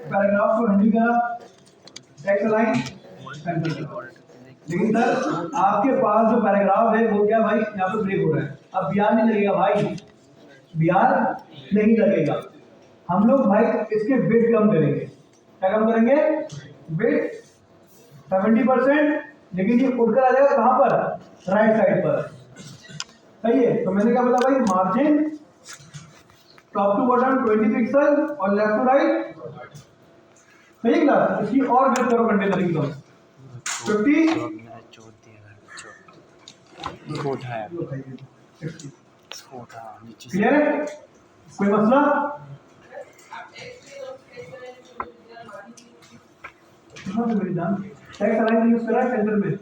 Paragraph को handle करा, text line centre. लेकिन सर आपके पास जो पैराग्राफ है वो क्या भाई यहाँ पे ब्रेक हो रहा है, अब बिहार नहीं लगेगा भाई, बिहार नहीं लगेगा। हम लोग भाई इसके वेट कम करेंगे, क्या कम करेंगे, वेट 70%, लेकिन ये उड़कर आ जाएगा कहाँ पर, राइट साइड पर, सही है। तो मैंने क्या बोला भाई, margin top to bottom 20 pixel और लेफ्ट टू राइट, सही है क्लास। इसकी और वेट करो कंटेनर की 50 क्लियर है, कोई मसला। मेरी जान टेक्स्ट अलाइन यूज करा है सेंटर में,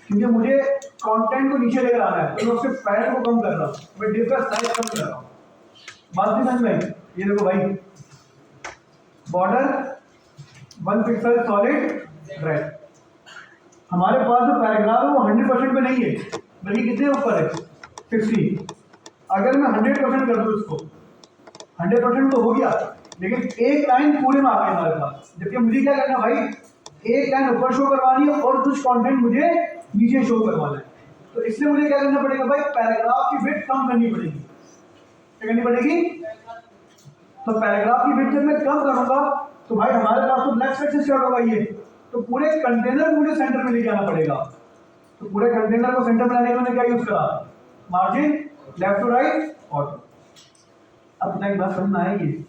क्योंकि मुझे कंटेंट को नीचे लेकर आना है, तो मैं उसके पैड को कम कर रहा हूँ, मैं डिव का साइज कम कर रहा हूँ। बात भी समझ में, ये देखो भाई, बॉर्डर 1 पिक्सल सॉलिड रेड। हमारे पास जो पैराग्राफ है वो 100% पे नहीं है, बल्कि कितने ऊपर है, 60। अगर मैं 100% कर दूँ इसको, 100% तो हो गया, लेकिन एक लाइन पूरे में आ गई हमारे पास। जबकि मुझे क्या करना भाई, एक लाइन ऊपर शो करवानी है और कुछ कंटेंट मुझे नीचे शो करवाना है। तो इसलिए मुझे क्या करना पड़ेगा भाई, पैराग्राफ की विड्थ कम करनी पड़ेगी। क्या करनी पड़ेगी, तो पैराग्राफ की विड्थ जब मैं कम करूंगा तो भाई हमारे पास तो लेफ्ट साइड से स्टार्ट होगा ये, तो पूरे कंटेनर मुझे सेंटर में लेके आना पड़ेगा। तो पूरे कंटेनर को सेंटर में लाने के लिए क्या यूज करा, margin left to right auto. अब तक बात समझ में आएगी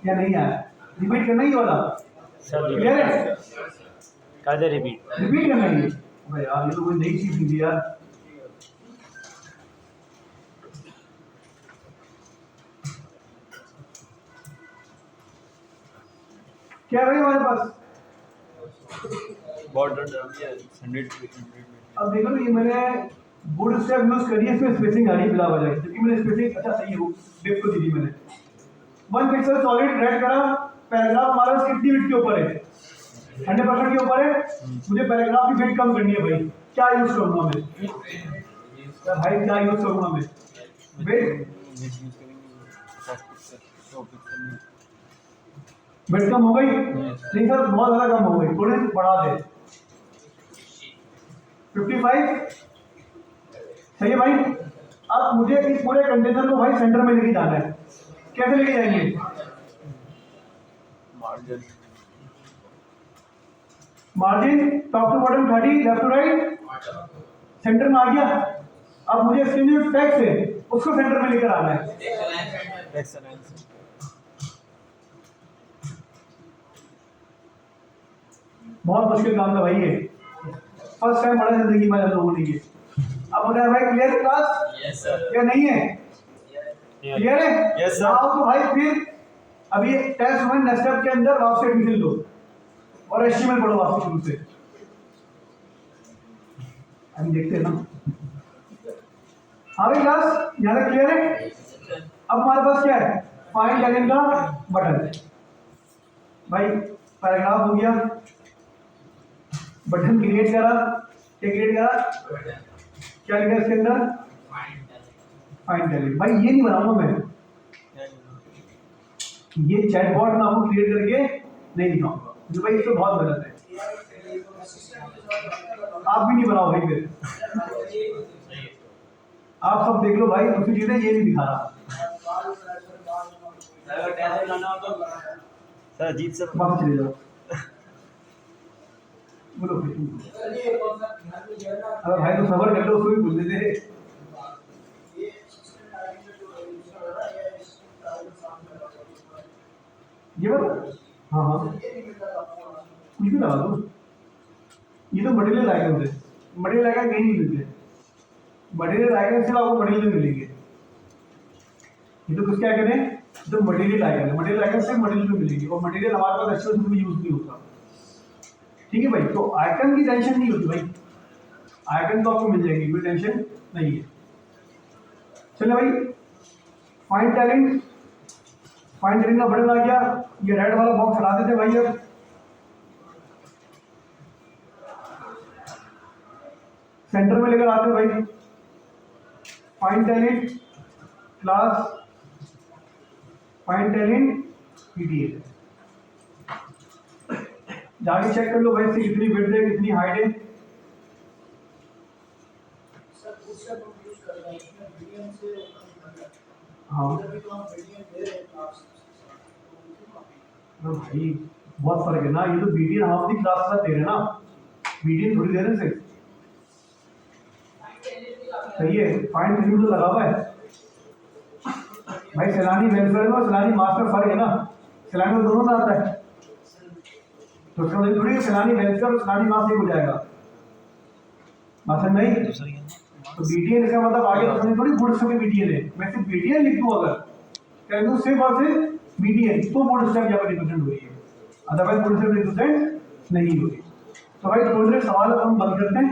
या नहीं आया, रिपीट करना ही वाला, क्लियर है, कादे रिपीट करना ही है भाई यार, ये तो कोई नई चीज थी यार। क्या भाई हमारे पास बॉर्डर डाल दिया 100। अब देखो ना, ये मैंने बोर्ड स्टेप यूज करी है, इसमें स्पेसिंग आ रही है बिला वजह, क्योंकि मैंने स्पेसिंग अच्छा सही है वो डिप को दी थी मैंने। 1 पिक्सल सॉलिड रेड करा, पैराग्राफ हमारा कितनी विड्थ के ऊपर है, 100% के ऊपर है। मुझे पैराग्राफ की विड्थ कम करनी है भाई, क्या यूज करूंगा मैं, भाई क्या यूज करूंगा मैं, विड्थ विड्थ कम हो गई, नहीं सर बहुत ज्यादा कम हो गई, थोड़ी बढ़ा दे, 55, सही है भाई। अब मुझे इस पूरे कंटेनर को भाई सेंटर में लेके जाना है, कैसे लेके जाएंगे, margin top to bottom 30, left to right, centre में आ गया। अब मुझे इसके जो टेक्स्ट है उसको सेंटर में लेकर आना है। बहुत मुश्किल काम था भाई ये, फर्स्ट टाइम बड़ा जिंदगी में हम लोगों ने ये। अब बताया भाई, क्लियर क्लास, यस सर, क्या नहीं है, क्लियर है, यस सर। आओ तो भाई फिर अभी टेस्ट 1 नेक्स्ट के अंदर वापस एडमिशन लो और एचटीएमएल पढ़ो वापस शुरू से। अभी देखते हैं ना, हाँ भाई क्लास यहाँ तक क्लियर है। अब हमारे पास क्या है, फाइंड एलिमेंट का बटन, भाई पैराग्राफ हो गया, बटन क्रिएट करा, क्या क्रिएट करा, क्या लिखा इसके अंदर, फाइंड एलिमेंट। भाई ये नहीं बनाऊंगा मैं, ये चैटबॉट में आपको क्रिएट करके नहीं दिखाऊंगा, जो भाई इसको बहुत गलत है, आप भी नहीं बनाओ भाई, फिर आप सब देख लो भाई, दूसरी चीजें ये नहीं दिखा रहा। सर अजीत सर वापस चले जाओ, बोलो अरे भाई तो सबर कर लो, उसको भी बोल देते। ये बात, हाँ हाँ कुछ भी लगा दो, ये तो मटेरियल आइटम है, मटेरियल आइटम कहीं नहीं मिलते, मटेरियल आइटम सिर्फ आपको मटेरियल में मिलेंगे। ये तो कुछ क्या कहते हैं, तो मटेरियल आइटम है, मटेरियल आइटम सिर्फ मटेरियल में मिलेगी, और मटेरियल हमारे पास एक्चुअल में यूज नहीं होता, ठीक है भाई। तो आइटम की टेंशन नहीं होती भाई, आइटम तो आपको मिल जाएगी, कोई टेंशन नहीं है। चलो भाई, फाइंड टैलेंट, फाइंड टैलेंट का बटन आ गया, ये रेड वाला बॉक्स हटा देते भाई। अब सेंटर में लेकर आते भाई, find talent class, find talent PDA जाके चेक कर लो भाई इसकी कितनी विड्थ है कितनी हाइट है। हाँ तो भाई बहुत फर्क है ना, ये तो BDN हम अपनी क्लास के साथ दे रहे हैं ना, BDN थोड़ी दे रहे हैं सिर्फ। सही है, फाइन थ्री तो लगा हुआ है भाई। सैलानी वेलफेयर में और सैलानी मास में फर्क है ना, सैलानी में दोनों में आता है, तो उसका मतलब थोड़ी सैलानी वेलफेयर और सैलानी मास एक हो जाएगा, मतलब नहीं। तो BDN इसका मतलब आगे तो समझ थोड़ी गुड स्टेप BDN है, मैं सिर्फ BDN लिख दूँ अगर कह दूँ सिर्फ और सिर्फ BDN तो गुड स्टेप यहाँ पर रिप्रेजेंट हो रही है, अदरवाइज गुड स्टेप रिप्रेजेंट नहीं हो रही। तो भाई थोड़ी देर सवाल हम बंद करते हैं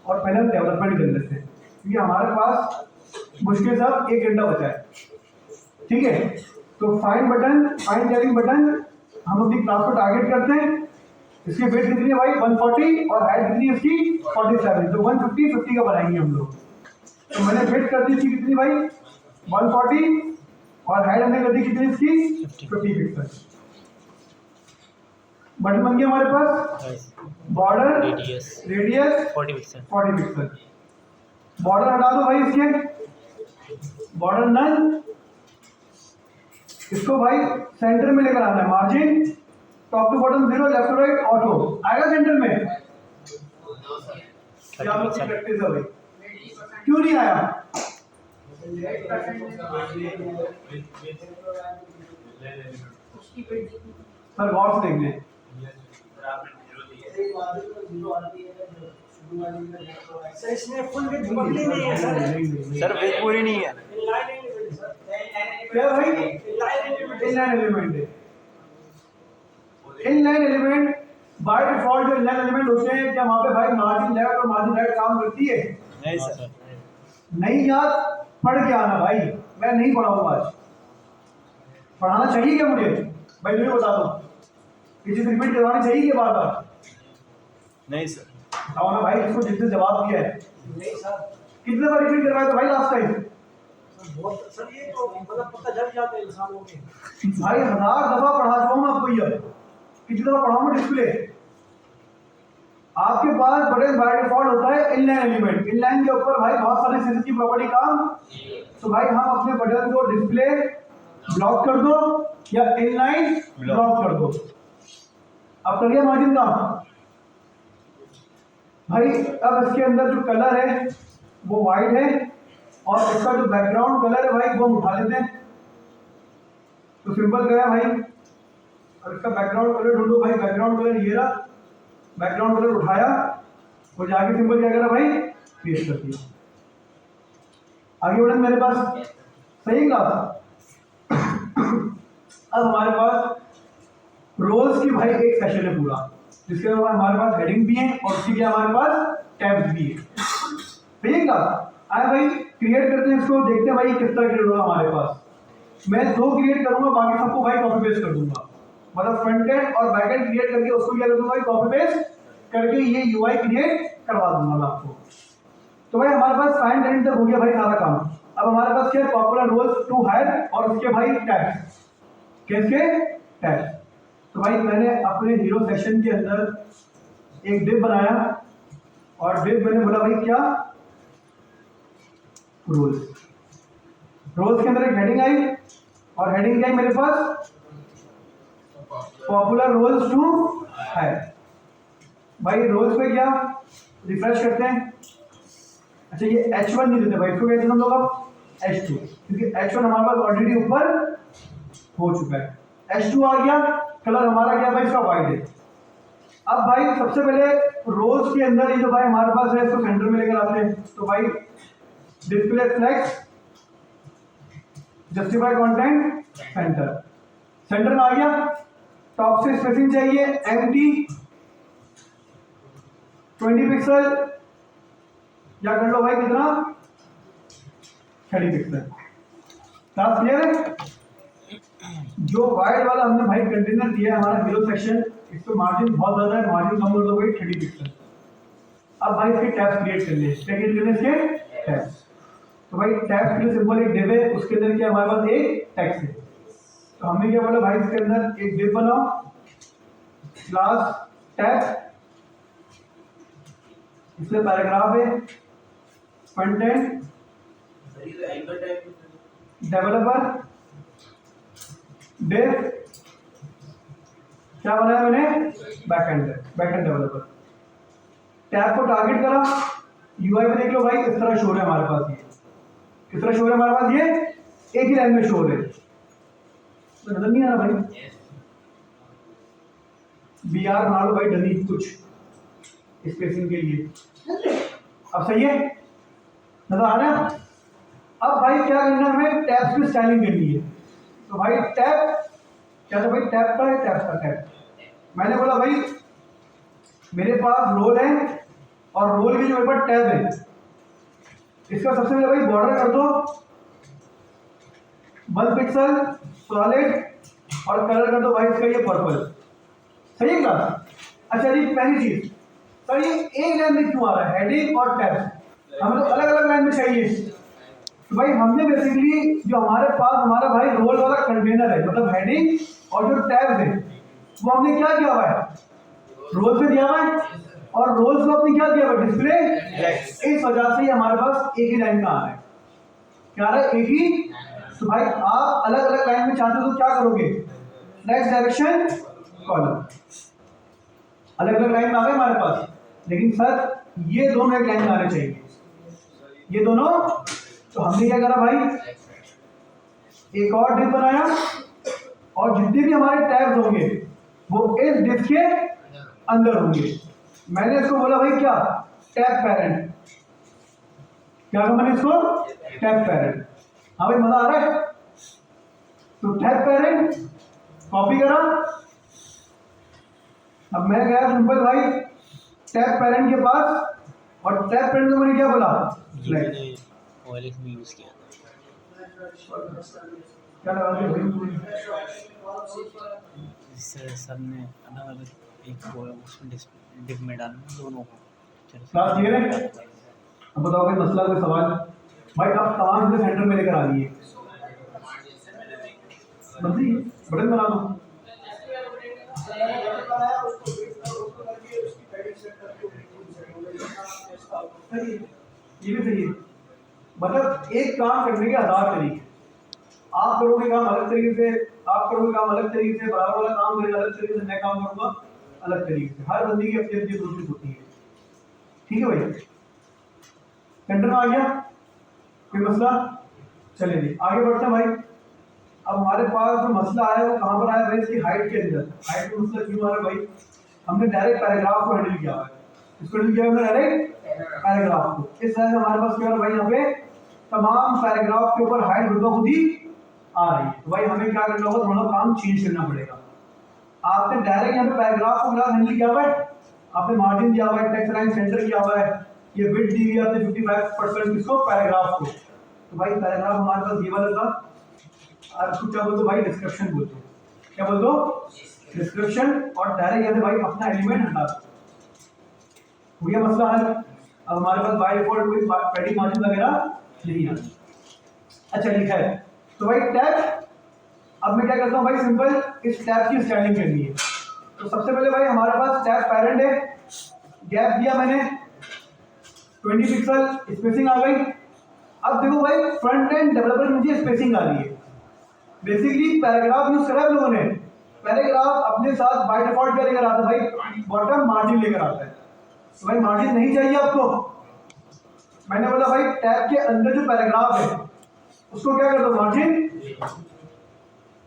और पहले हम डेवलपमेंट कर लेते हैं, क्योंकि हमारे पास मुश्किल से 1 घंटा बचा है, ठीक है। तो फाइन टेलिंग बटन हम अपनी क्लास को टारगेट करते हैं। इसकी वेट कितनी है भाई 140 और हाइट कितनी है इसकी 47, तो 150 का बनाएंगे हम लोग। तो मैंने वेट कर दी इसकी कितनी भाई 140 और हाइट हमने कर दी कितनी इसकी 50 पिक्सल। बटन बन गया हमारे पास, बॉर्डर रेडियस 40 पिक्सल। बॉर्डर हटा दो भाई इसके, बॉर्डर नन, इसको भाई सेंटर में लेकर आना है। Margin top to bottom 0, left to right auto आएगा सेंटर में, क्या आपकी प्रैक्टिस है भाई, क्यों नहीं आया? सर गौर से देख लें, सर इसमें फुल विड्थ पकड़ी नहीं है सर विड्थ पूरी नहीं है। क्या भाई इनलाइन एलिमेंट है। इनलाइन एलिमेंट बाय डिफॉल्ट जो इनलाइन एलिमेंट होते हैं क्या वहां पे भाई मार्जिन लेफ्ट और मार्जिन राइट काम करती है? नहीं सर, नहीं याद पढ़ के आना भाई, मैं नहीं पढ़ाऊंगा आज। पढ़ाना चाहिए क्या मुझे भाई, मुझे बता दो, ये चीज रिपीट करवानी चाहिए क्या बार बार? नहीं सर। बताओ ना भाई, इसको जिसने जवाब दिया है नहीं सर, कितने बार रिपीट करवाया था भाई लास्ट टाइम? बहुत सर ये तो मतलब पता जब जाते हैं इंसानों के भाई 1000 दफा पढ़ा चुका हूं मैं आपको, ये कितनी दफा पढ़ाऊंगा डिस्प्ले। आपके पास बड़े बाय डिफॉल्ट होता है इनलाइन एलिमेंट, इनलाइन के ऊपर भाई बहुत सारे सेंसर की प्रॉपर्टी काम, तो भाई हम अपने बटन को डिस्प्ले ब्लॉक कर दो या इनलाइन ब्लॉक कर दो। अब कर लिया मार्जिन का भाई। अब इसके अंदर जो कलर है वो वाइट है और इसका जो बैकग्राउंड कलर है भाई वो हम उठा लेते हैं, तो सिंपल क्या है भाई, अब इसका बैकग्राउंड कलर ढूंढो भाई। बैकग्राउंड कलर ये रहा, बैकग्राउंड कलर उठाया और जाके सिंपल क्या करा भाई पेस्ट कर दिया। आगे बढ़े मेरे पास, सही क्लास। अब हमारे पास रोल्स की भाई एक सेशन है पूरा, जिसके अंदर हमारे पास हेडिंग भी है और उसके लिए हमारे पास टैब्स भी है, सही क्लास। आए भाई क्रिएट करते हैं इसको, देखते हैं भाई किस तरह क्रिएट होगा हमारे पास। मैं 2 क्रिएट करूंगा, बाकी सबको भाई कॉपी पेस्ट कर दूंगा, मतलब फ्रंट एंड और बैक एंड क्रिएट करके उसको क्या कर दूंगा भाई कॉपी पेस्ट करके ये UI क्रिएट करवा दूंगा मैं आपको। तो भाई हमारे पास फाइंड एंड तक हो गया भाई सारा काम। अब हमारे पास क्या है, पॉपुलर रोल्स टू हायर और उसके भाई टैग्स, किसके टैग्स। तो भाई मैंने अपने हीरो सेक्शन के अंदर एक डिव बनाया और डिव मैंने बोला भाई क्या रोल्स, रोल्स के अंदर एक हेडिंग आई और हेडिंग क्या आई मेरे पास पॉपुलर रोल्स टू हायर। भाई रोल्स पे क्या रिफ्रेश करते हैं, अच्छा ये H1 नहीं देते भाई, इसको कहते हैं हम लोग अब H2, क्योंकि H1 हमारे पास ऑलरेडी ऊपर हो चुका है। H2 आ गया, कलर हमारा क्या भाई इसका वाइट है। अब भाई सबसे पहले रोल्स के अंदर ये जो भाई हमारे पास है इसको सेंटर में लेकर आते हैं, तो भाई display flex justify content centre, centre में आ गया। टॉप से स्पेसिंग चाहिए एम्प्टी 20 पिक्सल या कर लो भाई कितना 30 पिक्सल। क्लास क्लियर है? जो वाइड वाला हमने भाई कंटेनर दिया है हमारा हीरो सेक्शन, इसको मार्जिन बहुत ज्यादा है, मार्जिन कम कर दो भाई 30 पिक्सल। अब भाई इसके टैब्स क्रिएट कर लिए, क्या क्रिएट करने इसके टैब्स। तो भाई टैब्स के लिए सिंपल एक डिव है, उसके अंदर क्या हमारे पास एक टेक्स्ट है, तो हमने क्या बोला भाई, इसके अंदर एक डिव बनाओ, क्लास टैब, इसमें पैराग्राफ है, फ्रंट एंड डेवलपर, डिव, क्या बनाया मैंने, बैकएंड डेवलपर। टैब को टारगेट करा, यूआई पे देख लो भाई इस तरह शो हो रहा है हमारे पास, ये किस तरह शो हो रहा है हमारे पास, ये एक ही लाइन में शो हो रहे हैं, तो नजर नहीं आ रहा भाई। बीआर बना लो भाई डमी कुछ स्पेसिंग के लिए, अब सही है, नजर आ रहा है। अब भाई क्या करना है, हमें टैब्स की स्टाइलिंग करनी है। तो भाई टैब क्या था भाई, टैब का है, टैब्स का टैब। मैंने बोला भाई मेरे पास रोल है और रोल के जो मेरे पास टैब है, इसका सबसे पहले भाई बॉर्डर कर दो 1 पिक्सल सॉलिड और कलर कर दो भाई इसका ये पर्पल, सही है क्लास। अच्छा जी, पहली चीज सर ये एक लाइन में क्यों आ रहा है, हेडिंग और टैब, हमें तो अलग अलग लाइन में चाहिए। तो भाई हमने बेसिकली जो हमारे पास हमारा भाई रोल वाला कंटेनर है, मतलब हेडिंग और जो टैब है वो हमने क्या किया हुआ है, रोल पे दिया हुआ है, और रोल्स को आपने क्या किया हुआ है, डिस्प्ले। इस वजह से हमारे पास एक ही लाइन का आ रहा है, क्या आ रहा है, एक ही। तो भाई आप अलग अलग लाइन में चाहते हो तो क्या करोगे, नेक्स्ट डायरेक्शन कॉलम, अलग अलग लाइन में आ गए हमारे पास, लेकिन सर ये दोनों एक लाइन में आने चाहिए, ये दोनों। तो हमने क्या करा भाई, एक और डिव बनाया और जितने भी हमारे टैब्स होंगे वो इस डिव के अंदर होंगे। मैंने इसको बोला भाई क्या, टैब पेरेंट, क्या कहा मैंने इसको, टैब पेरेंट। हाँ भाई मजा आ रहा है। तो टैब पेरेंट कॉपी करा, अब मैं गया सिंपल भाई टैब पेरेंट के पास, और टैब पेरेंट को मैंने क्या बोला, OLX में यूज किया क्या लगा दिया इससे सब ने अलग अलग एक वो है, उसमें डिप में डालना दोनों को। क्लास क्लियर है। अब बताओ कोई मसला, कोई सवाल भाई, आप तमाम चीजें सेंटर में लेकर आ रही है, बटन बना दो। ये भी सही है, मतलब एक काम करने के 1000 तरीके, आप करोगे काम अलग तरीके से, आप करोगे काम अलग तरीके से, बराबर वाला काम करेगा अलग तरीके से, मैं काम करूंगा अलग तरीके से, हर बंदी की अपनी अपनी प्रोसेस होती है, ठीक है भाई। सेंटर में आ गया, कोई मसला, चलिए जी आगे बढ़ते हैं भाई। अब हमारे पास जो मसला आया वो कहाँ पर आया भाई, इसकी हाइट के अंदर। हाइट का मसला क्यों आ रहा है भाई, हमने डायरेक्ट पैराग्राफ को हैंडल किया हुआ है, इसको हैंडल किया हमने डायरेक्ट पैराग्राफ को। इस तरह से हमारे पास क्या है भाई, यहाँ पे तमाम पैराग्राफ के ऊपर हाइट खुद ही आ रही है। तो भाई हमें क्या करना होगा, थोड़ा काम चेंज करना पड़ेगा। आपने डायरेक्ट यहाँ पे पैराग्राफ को क्लास हैंडल किया हुआ है, आपने मार्जिन दिया हुआ है, टेक्स्ट लाइन सेंटर किया हुआ है, ये विड्थ दी हुई है आपने 55% इसको पैराग्राफ को। तो भाई पैराग्राफ हमारे पास ये वाला था, और इसको क्या बोलते हो भाई, डिस्क्रिप्शन बोलते हो, क्या बोलते हो, डिस्क्रिप्शन। और डायरेक्ट यहाँ से भाई अपना एलिमेंट हटा दो, हो गया मसला हल। अब हमारे पास बाय डिफॉल्ट कोई पैडिंग मार्जिन वगैरह नहीं आता। अच्छा लिखा है, तो भाई टैब, अब मैं क्या करता हूँ भाई, सिंपल इस टैब की स्टाइलिंग करनी है। तो सबसे पहले भाई हमारे पास टैब पेरेंट है, गैप दिया मैंने 20 पिक्सल, स्पेसिंग आ गई। अब देखो भाई फ्रंट एंड डेवलपर में मुझे स्पेसिंग आ रही है। बेसिकली पैराग्राफ यूज करा है लोगों ने, पैराग्राफ अपने साथ बाय डिफॉल्ट क्या लेकर आता है भाई, बॉटम मार्जिन लेकर आता है। तो भाई मार्जिन नहीं चाहिए आपको, मैंने बोला भाई टैब के अंदर जो पैराग्राफ है उसको क्या कर दो, मार्जिन,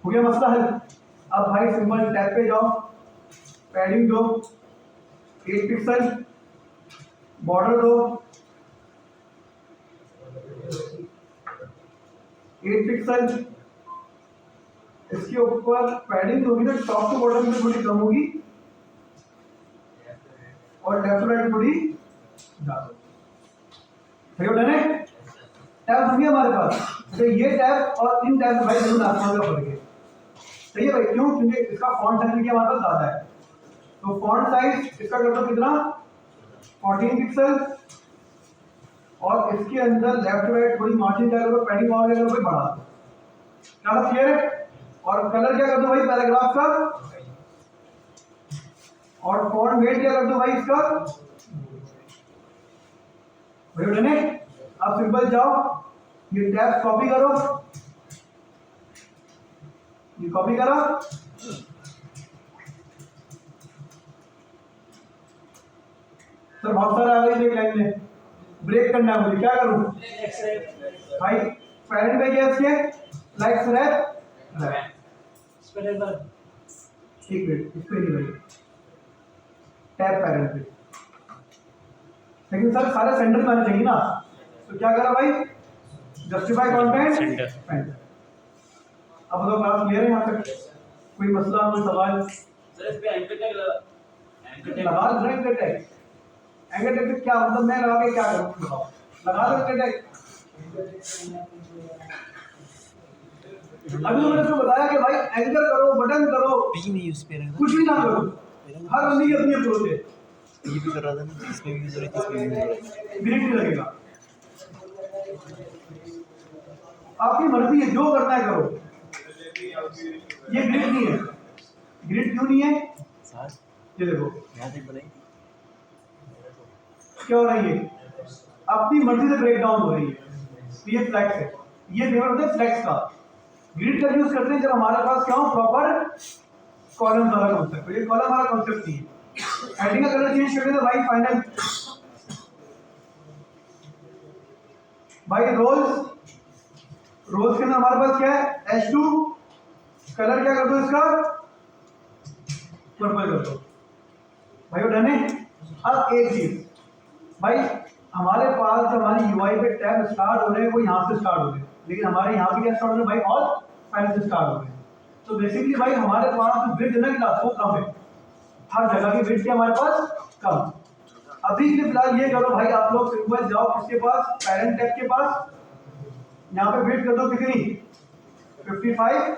हो गया मसला हल। अब भाई सिंपल टैब पे जाओ, पैडिंग दो 8 पिक्सल, बॉर्डर दो 8 पिक्सल, इसके ऊपर पैडिंग होगी तो टॉप टू बॉटम में थोड़ी कम होगी और लेफ्ट राइट थोड़ी ज्यादा। सही होता है, टैब होंगे हमारे पास। तो ये टैब और इन टैब में भाई जरूर आसमान का फर्क है, सही है भाई, क्यों, क्योंकि इसका फॉन्ट साइज भी हमारे पास ज्यादा है। तो फॉन्ट साइज इसका कर दो कितना, 14 पिक्सल, और इसके अंदर लेफ्ट राइट थोड़ी मार्जिन क्या करो, पैडिंग और क्या करो बढ़ा दो। क्या क्लियर है। और कलर क्या कर दो भाई पैराग्राफ का, और फॉन्ट वेट क्या कर दो भाई इसका भाई उठने। अब सिंपल जाओ, ये टैब कॉपी करो, ये कॉपी करो, सर बहुत सारा आ गई एक लाइन में, ब्रेक करना है मुझे, क्या करूं भाई, पैरेंट पे क्या इसके लाइक रैप एक मिनट, इस पे नहीं भाई टैब पैरेंट पे, लेकिन सर सारे सेंटर में आना चाहिए ना, तो क्या करा भाई जस्टिफाई कंटेंट सेंटर। अब बताओ क्लास क्लियर है यहाँ तक, कोई मसला कोई सवाल? सर इस पे एंकर टैग लगा दो एंकर टैग, एंकर टैग क्या मतलब, मैं लगा के क्या करूँ बताओ, लगा दो एंकर टैग। अभी तो मैंने आपको बताया कि भाई एंकर करो, बटन करो, पी में यूज पे कुछ भी ना करो, हर बंदी की अपनी अप्रोच है। ये भी कर रहा था ना, इसमें भी यूज हो रही थी, इसमें भी यूज हो रही थी। ग्रिड नहीं लगेगा, आपकी मर्जी है, जो करना है करो, ये ग्रिड नहीं है। ग्रिड क्यों नहीं है? ये देखो यहाँ तक बताइए क्या हो रही है, अपनी मर्जी से ब्रेक डाउन हो रही है, तो ये फ्लैक्स है, ये फेवर होता है फ्लैक्स का। ग्रिड का यूज करते हैं जब हमारे पास क्या हो प्रॉपर कॉलम वाला कॉन्सेप्ट, ये कॉलम वाला कॉन्सेप्ट नहीं है। हेडिंग का कलर चेंज कर देते भाई, फाइनल भाई रोल्स, रोल्स के अंदर हमारे पास क्या है H2, कलर क्या कर दो इसका पर्पल कर दो भाई, वो डन है। अब एक चीज भाई, हमारे पास जो हमारी यूआई पे टैब स्टार्ट हो रहे हैं वो यहाँ से स्टार्ट हो रहे हैं, लेकिन हमारे यहाँ पे क्या स्टार्ट हो रहे हैं भाई, और फाइनल से स्टार्ट हो रहे हैं। तो बेसिकली भाई हमारे पास जो विड्थ है ना क्लास वो कम है, हर जगह की विड्थ हमारे पास कम। अभी के लिए फिलहाल ये करो भाई, आप लोग सिंपल जाओ किसके पास, पेरेंट टैब के पास, यहाँ पे विड्थ कर दो कितनी 55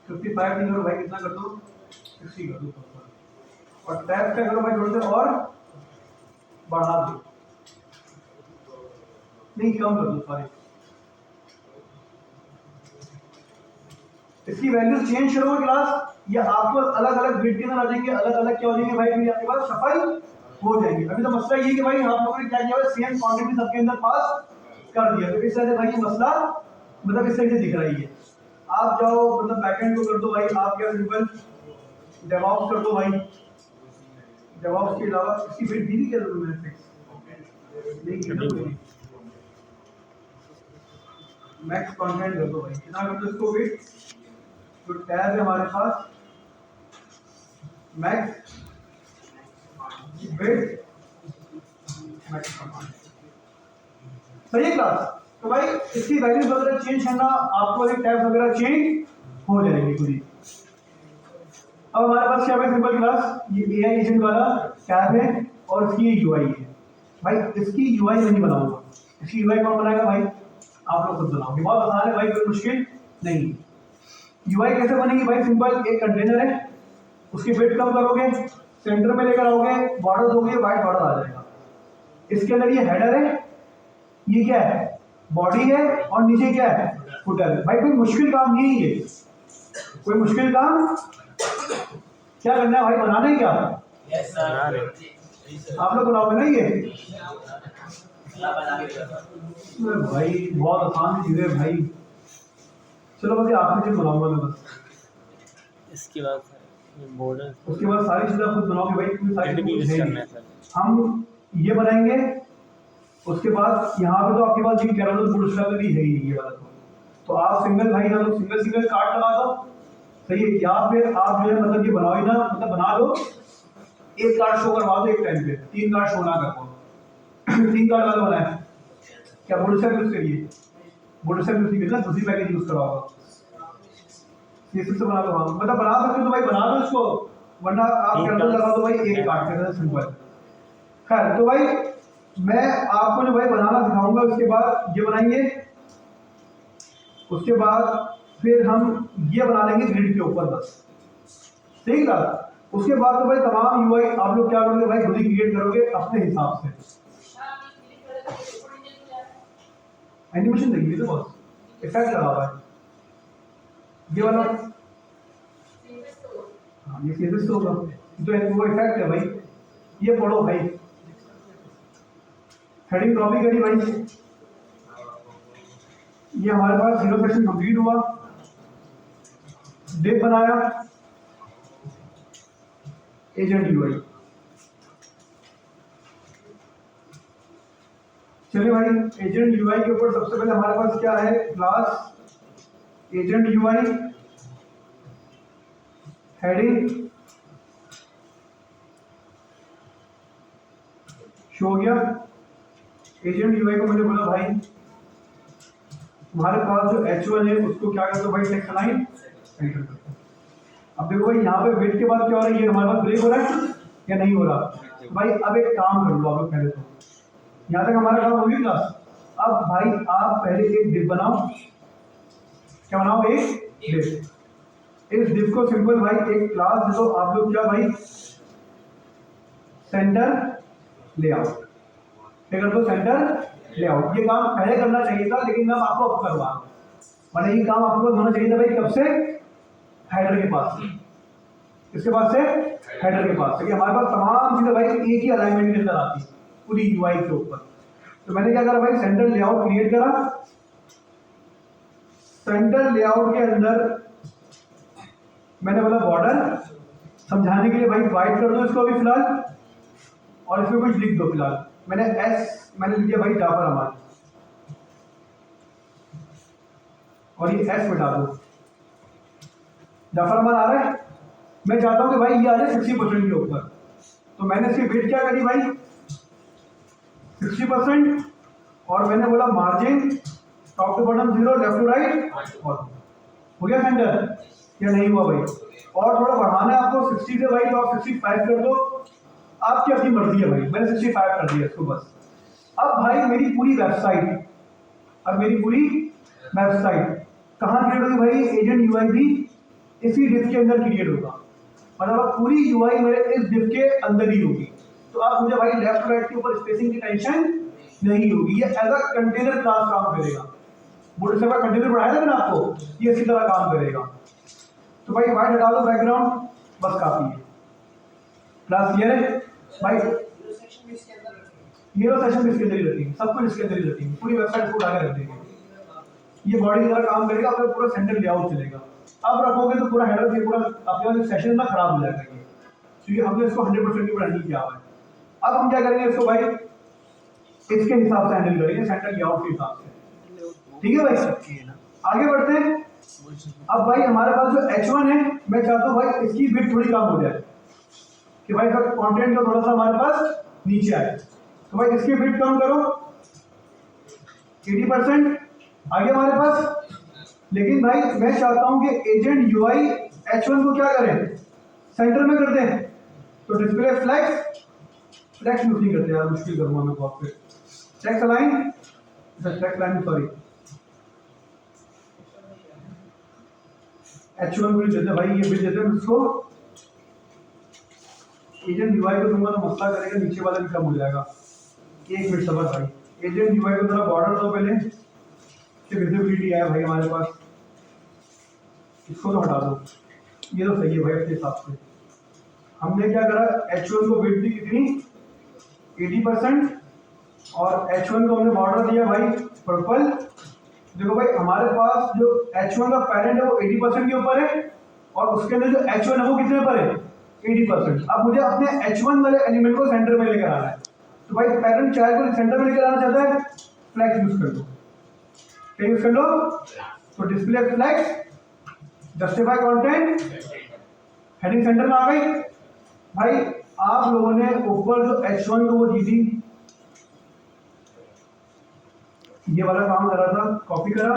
55 नहीं करो भाई, कितना कर दो 60 कर दो, और टैब क्या करो भाई थोड़े से और बढ़ा दो, नहीं कम कर दो सॉरी, इसकी वैल्यू चेंज करोगे क्लास, ये आपको अलग अलग बिट के अंदर आ जाएंगे, अलग अलग क्या हो जाएंगे भाई, फिर आपके पास सफाई हो जाएगी। अभी तो मसला ये है कि भाई आप लोगों ने क्या किया है, सेम क्वांटिटी सबके अंदर पास कर दिया, तो इस तरह से भाई मसला मतलब इस तरह से दिख रही है। आप जाओ मतलब बैकएंड को कर दो भाई, आप क्या सिंपल डेवऑप्स कर दो भाई, डेवऑप्स के अलावा इसकी बिट दी क्या जरूरत है फिक्स, मैक्स कंटेंट कर दो भाई, कितना कर दो इसको बिट, तो टैब है हमारे पास मैक्स बिट मैक्स कंटेंट, सही है क्लास। तो भाई इसकी वैल्यूज वगैरह चेंज करना, आपको एक टैब वगैरह चेंज हो जाएगी पूरी। अब हमारे पास क्या है सिंपल क्लास, ये एआई एजेंट वाला टैब है और इसकी यूआई है भाई, इसकी यूआई मैं नहीं बनाऊंगा, इसकी यूआई कौन बनाएगा भाई, आप लोग खुद बनाओगे, बहुत आसान है भाई, कोई मुश्किल नहीं। यूआई कैसे बनेगी भाई, सिंपल एक कंटेनर है, उसकी वेट कम करोगे, सेंटर में लेकर आओगे, बॉर्डर दोगे, वाइट बॉर्डर आ जाएगा। इसके अंदर ये हेडर है, ये क्या है बॉडी है, और नीचे क्या है फुटर है। भाई कोई मुश्किल काम नहीं है ये, कोई मुश्किल काम क्या करना है भाई, बनाना है क्या आप लोग बनाओगे ना ये भाई, बहुत आसान चीज है भाई, चलो बस आखिरी चीज बनाऊंगा मैं बस, इसके बाद बॉर्डर, उसके बाद सारी चीजें खुद बनाओगे भाई, कोई सारी भी यूज करना है सर। हम ये बनाएंगे, उसके बाद यहाँ पे तो आपके पास ये कैरोल बुटस्ट्रैप भी है ही नहीं ये वाला, तो आप सिंगल भाई ना तो सिंगल सिंगल कार्ड लगा दो, सही है, या फिर आप जो है मतलब ये बनाओ ही ना, मतलब बना लो, एक कार्ड शो करवा दो एक टाइम पे, 3 कार्ड शो ना कर पाओ 3 कार्ड वाला बनाए, क्या बुटस्ट्रैप यूज करिए, बुटस्ट्रैप यूज कीजिए ना, दूसरी पैकेज यूज करवाओ, से बना लो, हाँ मतलब बना सकते हो तो भाई बना दो इसको, वरना आप कैरोल लगा दो भाई एक कार्ड के साथ सिंपल। खैर तो भाई मैं आपको जो भाई बनाना सिखाऊंगा, उसके बाद ये बनाएंगे, उसके बाद फिर हम ये बना लेंगे ग्रिड के ऊपर बस, ठीक है। उसके बाद तो भाई तमाम यूआई आप लोग क्या करोगे भाई, खुद ही क्रिएट करोगे अपने हिसाब से, एनिमेशन देखिए तो बस इफेक्ट लगा हुआ है ये वाला। हाँ ये सीरियस तो होगा, तो वो इफेक्ट है भाई। ये पढ़ो भाई, हेडिंग कॉपी करी भाई। ये हमारे पास जीरो सेक्शन कंप्लीट हुआ, डिप बनाया, एजेंट यूआई। चलिए भाई, एजेंट यूआई के ऊपर सबसे पहले हमारे पास क्या है, class agent UI, heading show हो गया। एजेंट यूआई को मैंने बोला भाई हमारे पास जो H1 है उसको क्या करते हो भाई, टेक्स्ट लाइन एंटर करते हो। अब देखो भाई यहाँ पे वेट के बाद क्या हो रहा है, ये हमारे पास ब्रेक हो रहा है या नहीं हो रहा। भाई अब एक काम कर लो आप लोग, पहले तो यहाँ तक हमारा काम हो गया क्लास। अब भाई आप पहले एक डिप बनाओ, क्या बनाओ, एक डिप। इस डिप को सिंपल भाई एक क्लास दे दो आप लोग, क्या भाई, सेंटर लेआउट। क्या कर दो, सेंटर लेआउट। ये काम पहले करना चाहिए था लेकिन मैं आपको अब करवा, मतलब ये काम आपको होना चाहिए था भाई कब से, हेडर के पास से, इसके पास से हेडर के पास से। हमारे पास तमाम चीजें भाई एक ही अलाइनमेंट के अंदर आती है पूरी यूआई के ऊपर। तो मैंने क्या करा भाई, सेंटर लेआउट क्रिएट करा। सेंटर लेआउट के अंदर मैंने बोला बॉर्डर, समझाने के लिए भाई वाइट कर दो इसको अभी फिलहाल, और इसमें कुछ लिख दो फिलहाल। मैंने मैंने लिख दिया भाई जाफर अहमद, और ये एस मिटा दो। जाफर अहमद आ रहा है, मैं चाहता हूं कि भाई ये आ जाए 60% के ऊपर। तो मैंने इसकी वेट क्या करी भाई, 60%, और मैंने बोला margin top to bottom 0, left to right. और हो गया सेंटर या नहीं हुआ भाई, और थोड़ा बढ़ाना है आपको 60 से भाई, तो आप 65 कर दो, आपकी अपनी मर्जी है भाई। मैंने 65 कर दिया इसको बस। अब भाई मेरी पूरी वेबसाइट, अब मेरी पूरी वेबसाइट कहाँ क्रिएट होगी भाई, एजेंट यूआई भी इसी डिप के अंदर क्रिएट होगा। मतलब अब पूरी यूआई मेरे इस डिप के अंदर ही होगी। तो अब मुझे भाई लेफ्ट राइट के ऊपर स्पेसिंग की टेंशन नहीं होगी। ये एज अ कंटेनर क्लास काम करेगा। बोर्ड से कंटेनर बढ़ाया था ना आपको, ये इसी तरह काम करेगा। तो भाई व्हाइट हटा दो बैकग्राउंड, बस काफी है। क्लास क्लियर है भाई। ये लो सेशन इसके अंदर ही रखेंगे, सब कुछ इसके अंदर ही रखेंगे, पूरी वेबसाइट को उठाकर रख देंगे। ये बॉडी की तरह काम करेगा, आपका पूरा सेंटर लेआउट चलेगा। अब रखोगे तो पूरा हेडर से पूरा आपके पास सेशन ना खराब हो जाएगा ये, क्योंकि हमने इसको 100% के ऊपर हैंडल किया हुआ है। अब हम क्या करेंगे इसको भाई इसके हिसाब से हैंडल करेंगे, सेंटर लेआउट के हिसाब से। ठीक है भाई, आगे बढ़ते हैं। अब भाई हमारे पास जो H1 है, मैं चाहता हूँ भाई इसकी विड्थ थोड़ी कम हो जाए, कि भाई कंटेंट का थोड़ा सा हमारे पास नीचे आए। तो भाई इसकी विड्थ कम करो 80%, आगे हमारे पास। लेकिन भाई मैं चाहता हूं कि एजेंट यूआई H1 को क्या करें, सेंटर में कर दें। तो डिस्प्ले फ्लेक्स यूज नहीं करते यार, मुश्किल करूंगा मैं बहुत। फिर टेक्स्ट लाइन, सॉरी H1 को देते भाई, ये बिल देते हैं उसको। एजेंट यूआई को दूंगा तो मसला करेगा, नीचे वाला भी कम हो जाएगा। एक मिनट सबर भाई, एजेंट यूआई को थोड़ा बॉर्डर दो पहले, विजिबिलिटी आया भाई हमारे पास। इसको तो हटा दो, ये तो सही है भाई अपने हिसाब से। हमने क्या करा, H1 को विड्थ दी कितनी, 80%, और H1 को हमने बॉर्डर दिया भाई पर्पल। देखो भाई हमारे पास जो H1 का पैरेंट है वो 80% के ऊपर है, और उसके अंदर जो H1 है वो कितने पर है, 80%। अब मुझे अपने H1 वाले एलिमेंट को सेंटर में लेकर आना है। तो भाई पैरेंट चाइल्ड को सेंटर में लेकर आना चाहता है, फ्लैक्स यूज कर लो। क्या यूज कर लो, तो display flex, justify content, heading centre में आ गई। भाई आप लोगों ने ऊपर जो H1 को वो दी थी, ये वाला काम करा था, कॉपी करा,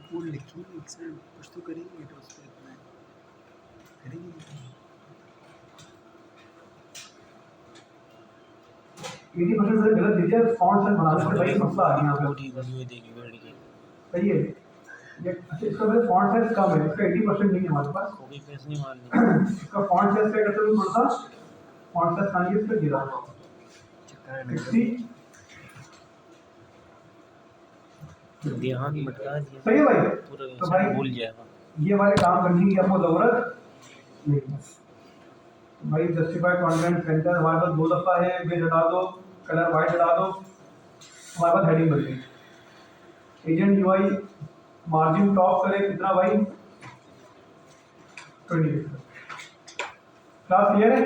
कोड लिखिए, एक साइड कुछ तो करेंगे तो उस पे इतना करेंगे। 80% से गलत दीजिए, फॉन्ट साइज बढ़ाने से भाई मसला आ गया यहाँ पे। वीडियो देखी वर्ड की सही है ये। अच्छा इसका मेरे फॉन्ट साइज कम है, इसका 80% नहीं है हमारे पास। कॉपी पेस्ट नहीं मारनी। इसका फॉन्ट साइज क्या करते हैं थोड़ा सा फॉन्ट साइज खाली इसका गिरा 60 ध्यान भटका दिया सही है भाई। पूरा तो भाई भूल जाएगा। ये वाले काम करने की आपको जरूरत नहीं है भाई। जस्टिफाई कंटेंट सेंटर हमारे पास 2 दफा है, बेज हटा दो, कलर वाइट हटा दो, हमारे पास हेडिंग बन गई। एजेंट यूआई मार्जिन टॉप करे कितना भाई 20 क्लास क्लियर है।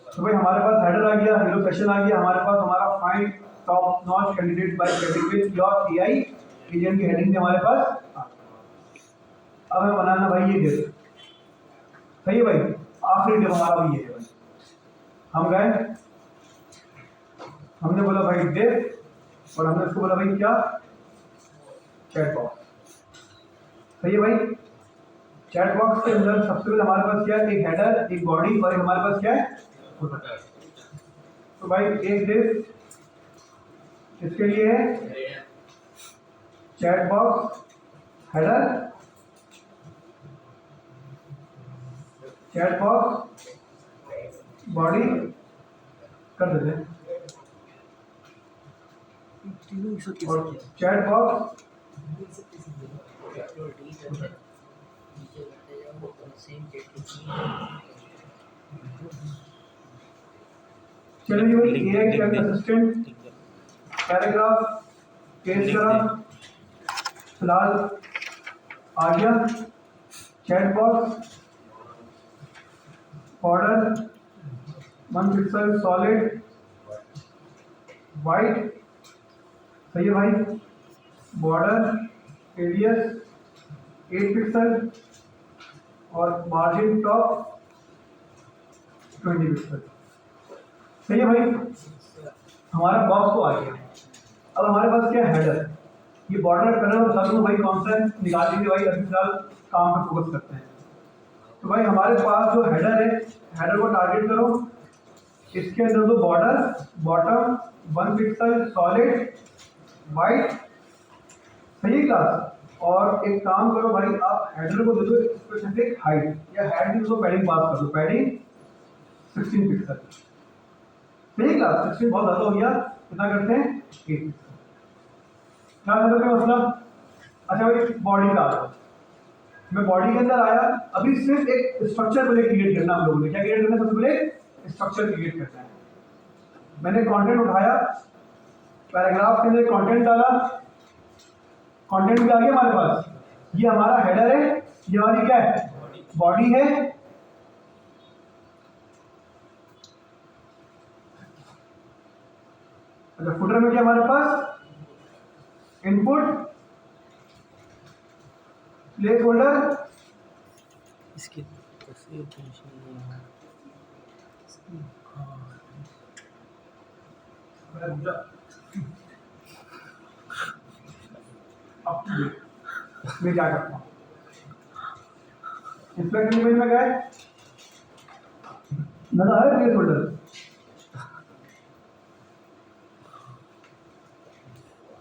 तो भाई हमारे पास हेडर आ गया, हीरो सेशन आ गया, हमारे पास हमारा find top notch candidate by category your AI agent की हेडिंग भी हमारे पास आ गई। अब हमें बनाना भाई ये डिव, सही है भाई। आखिरी डिव हमारा ये है भाई। हम गए, हमने बोला भाई डिव और हमने उसको बोला भाई क्या चैट बॉक्स, सही है भाई। चैट बॉक्स के अंदर सबसे पहले हमारे पास क्या है, एक हेडर, एक बॉडी और एक हमारे पास क्या है फुटर। तो भाई एक डिव इसके लिए है chat box header, chat box body कर देते हैं और चैट बॉक्स चलिए भाई AI chat assistant paragraph paste करा, फिलहाल आ गया chat box border 1 pixel solid white, सही है भाई। बॉर्डर रेडियस 8 पिक्सल और मार्जिन टॉप 20 पिक्सल, सही है भाई। हमारा बॉक्स तो आ गया। अब हमारे पास क्या हेडर, ये बॉर्डर कलर और सब भाई कौन सा है निकाल दीजिए भाई। अभी फिलहाल काम पर फोकस करते हैं। तो भाई हमारे पास जो हेडर है, हेडर को टारगेट करो, इसके अंदर जो border bottom 1 pixel solid white, सही क्लास। और एक काम करो भाई, आप हेडर को दे दो स्पेसिफिक हाइट या हाइट की तो पैडिंग पास कर दो, पैडिंग 16 पिक्सल, सही क्लास। 16 बहुत ज़्यादा हो गया, कितना करते हैं 8 पिक्सल। क्या मतलब अच्छा भाई बॉडी का आता, मैं बॉडी के अंदर आया, अभी सिर्फ एक स्ट्रक्चर पहले क्रिएट करना हम लोगों ने। क्या क्रिएट करना है, सबसे पहले स्ट्रक्चर क्रिएट करना है। मैंने कंटेंट उठाया, पैराग्राफ के अंदर कंटेंट डाला, कंटेंट भी आ गया हमारे पास। ये हमारा हेडर है, ये हमारी क्या है बॉडी है। अच्छा फुटर में क्या हमारे पास इनपुट प्लेस होल्डर, इसकी तस्वीर टेंशन नहीं है। मैं क्या करता हूँ इंस्पेक्ट इमेज में गए नजर आ रहा है place holder,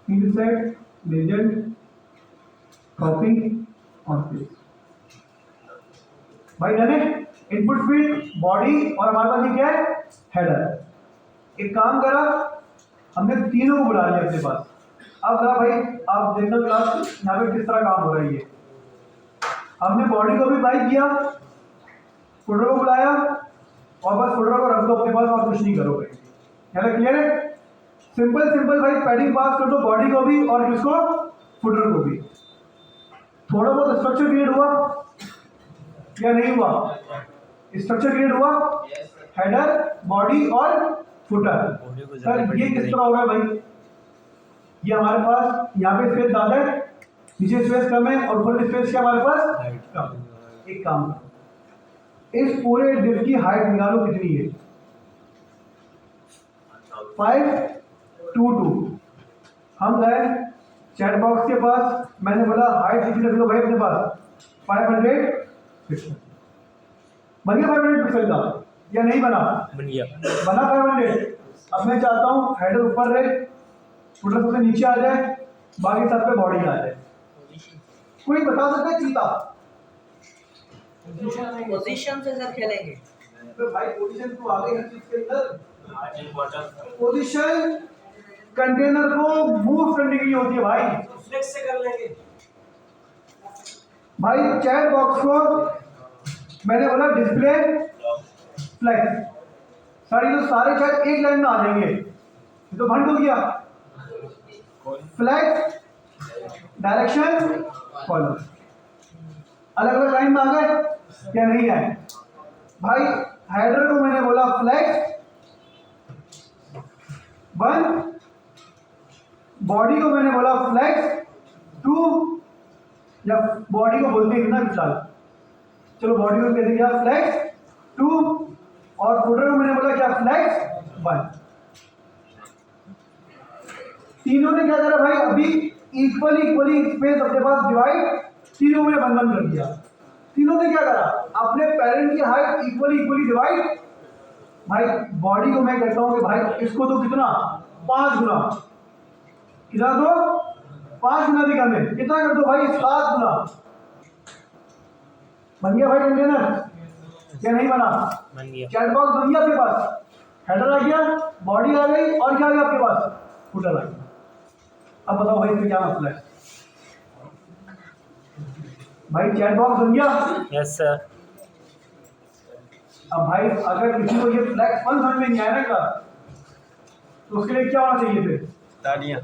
field set legend copy और पेस्ट भाई जाने इनपुट फील्ड बॉडी और हमारे पास ये क्या है हेडर। एक काम करा, हमने तीनों को बुला लिया अपने पास। अब जरा भाई आप देखना क्लास यहाँ पे किस तरह काम हो रहा है। ये हमने बॉडी को भी बाई किया, फुटर को बुलाया और बस फुटर को रख दो अपने पास और कुछ नहीं करो भाई। क्या क्लियर है? सिंपल सिंपल भाई पैडिंग पास कर दो बॉडी को भी और किसको फुटर को भी। थोड़ा बहुत स्ट्रक्चर क्रिएट हुआ या नहीं हुआ? स्ट्रक्चर क्रिएट हुआ, हेडर बॉडी और फुटर। सर ये किस तरह हो रहा है भाई? ये हमारे पास यहाँ पे स्पेस ज़्यादा है, नीचे स्पेस कम है और ऊपर स्पेस क्या हमारे पास कम। एक काम करो, इस पूरे डिव की हाइट निकालो कितनी है 522। हम गए चैट बॉक्स के पास, मैंने बोला हाइट कितनी रख लो भाई अपने पास 500 पिक्सल। बन गया 500 पिक्सल का या नहीं बना? बन गया, बना 500। अब मैं चाहता हूँ हेडर ऊपर रहे, फुटर सबसे नीचे आ जाए, बाकी सब पे बॉडी आ जाए। कोई बता सकता है चीता? पोजीशन से सर खेलेंगे। तो भाई पोजीशन तो आ गई हर चीज के अंदर। पोजीशन कंटेनर को मूव करने के लिए होती है भाई। फ्लेक्स से कर लेंगे भाई चैट बॉक्स को मैंने बोला डिस्प्ले फ्लैक्स, सारी तो सारे चैट एक लाइन में आ जाएंगे, ये तो भंड हो गया। फ्लैक्स डायरेक्शन कॉलम अलग अलग लाइन में आ गए क्या नहीं आए? भाई हेडर को मैंने बोला फ्लैक्स 1, बॉडी को मैंने बोला फ्लैक्स 2, या बॉडी को बोलते हैं ना विशाल, चलो बॉडी को कहते क्या फ्लैक्स 2, और फुटर को मैंने बोला क्या फ्लैक्स 1। तीनों ने क्या करा भाई, अभी इक्वली स्पेस अपने पास डिवाइड तीनों में बंधन कर दिया। तीनों ने क्या करा, अपने पेरेंट की हाइट इक्वली डिवाइड। भाई बॉडी को मैं कहता हूं कि भाई इसको तो कितना 5 गुना, कितना दो 5 गुना भी कम है, कितना कर दो भाई 7 गुना। बन गया भाई कंटेनर क्या नहीं बना? बन गया। चैट बॉक्स बन गया आपके पास, हेडर आ गया, बॉडी आ गई, और क्या आ गया आपके पास, फुटर आ गया। अब बताओ भाई इसमें क्या मसला है? भाई चैट बॉक्स बन गया। Yes sir. अब भाई अगर किसी को ये फ्लैक्स 1 समझ में नहीं आया ना तो उसके लिए क्या होना चाहिए फिर? तालियां।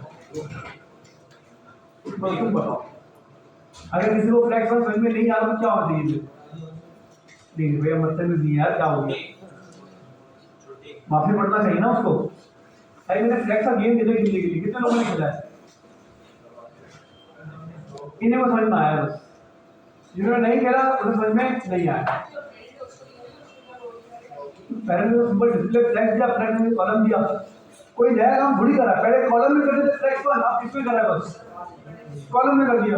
तुम बताओ, अगर किसी को फ्लैक्स 1 समझ में नहीं आ रहा तो क्या होना चाहिए फिर? नहीं भैया मतलब नहीं यार, क्या हो गया, माफी पड़ना चाहिए ना उसको। भाई मैंने फ्लैक्स का गेम खेलने के लिए कितने लोगों ने खेला है, इन्हें को समझ में आया, बस जिन्होंने नहीं खेला उन्हें समझ में नहीं आया। पहले तो सिंपल डिस्प्ले फ्लैक्स दिया, फ्लैक्स में कॉलम दिया, कोई नया काम थोड़ी करा। पहले कॉलम में करते थे फ्लैक्स 1, आप किसमें करा, बस कॉलम में कर दिया।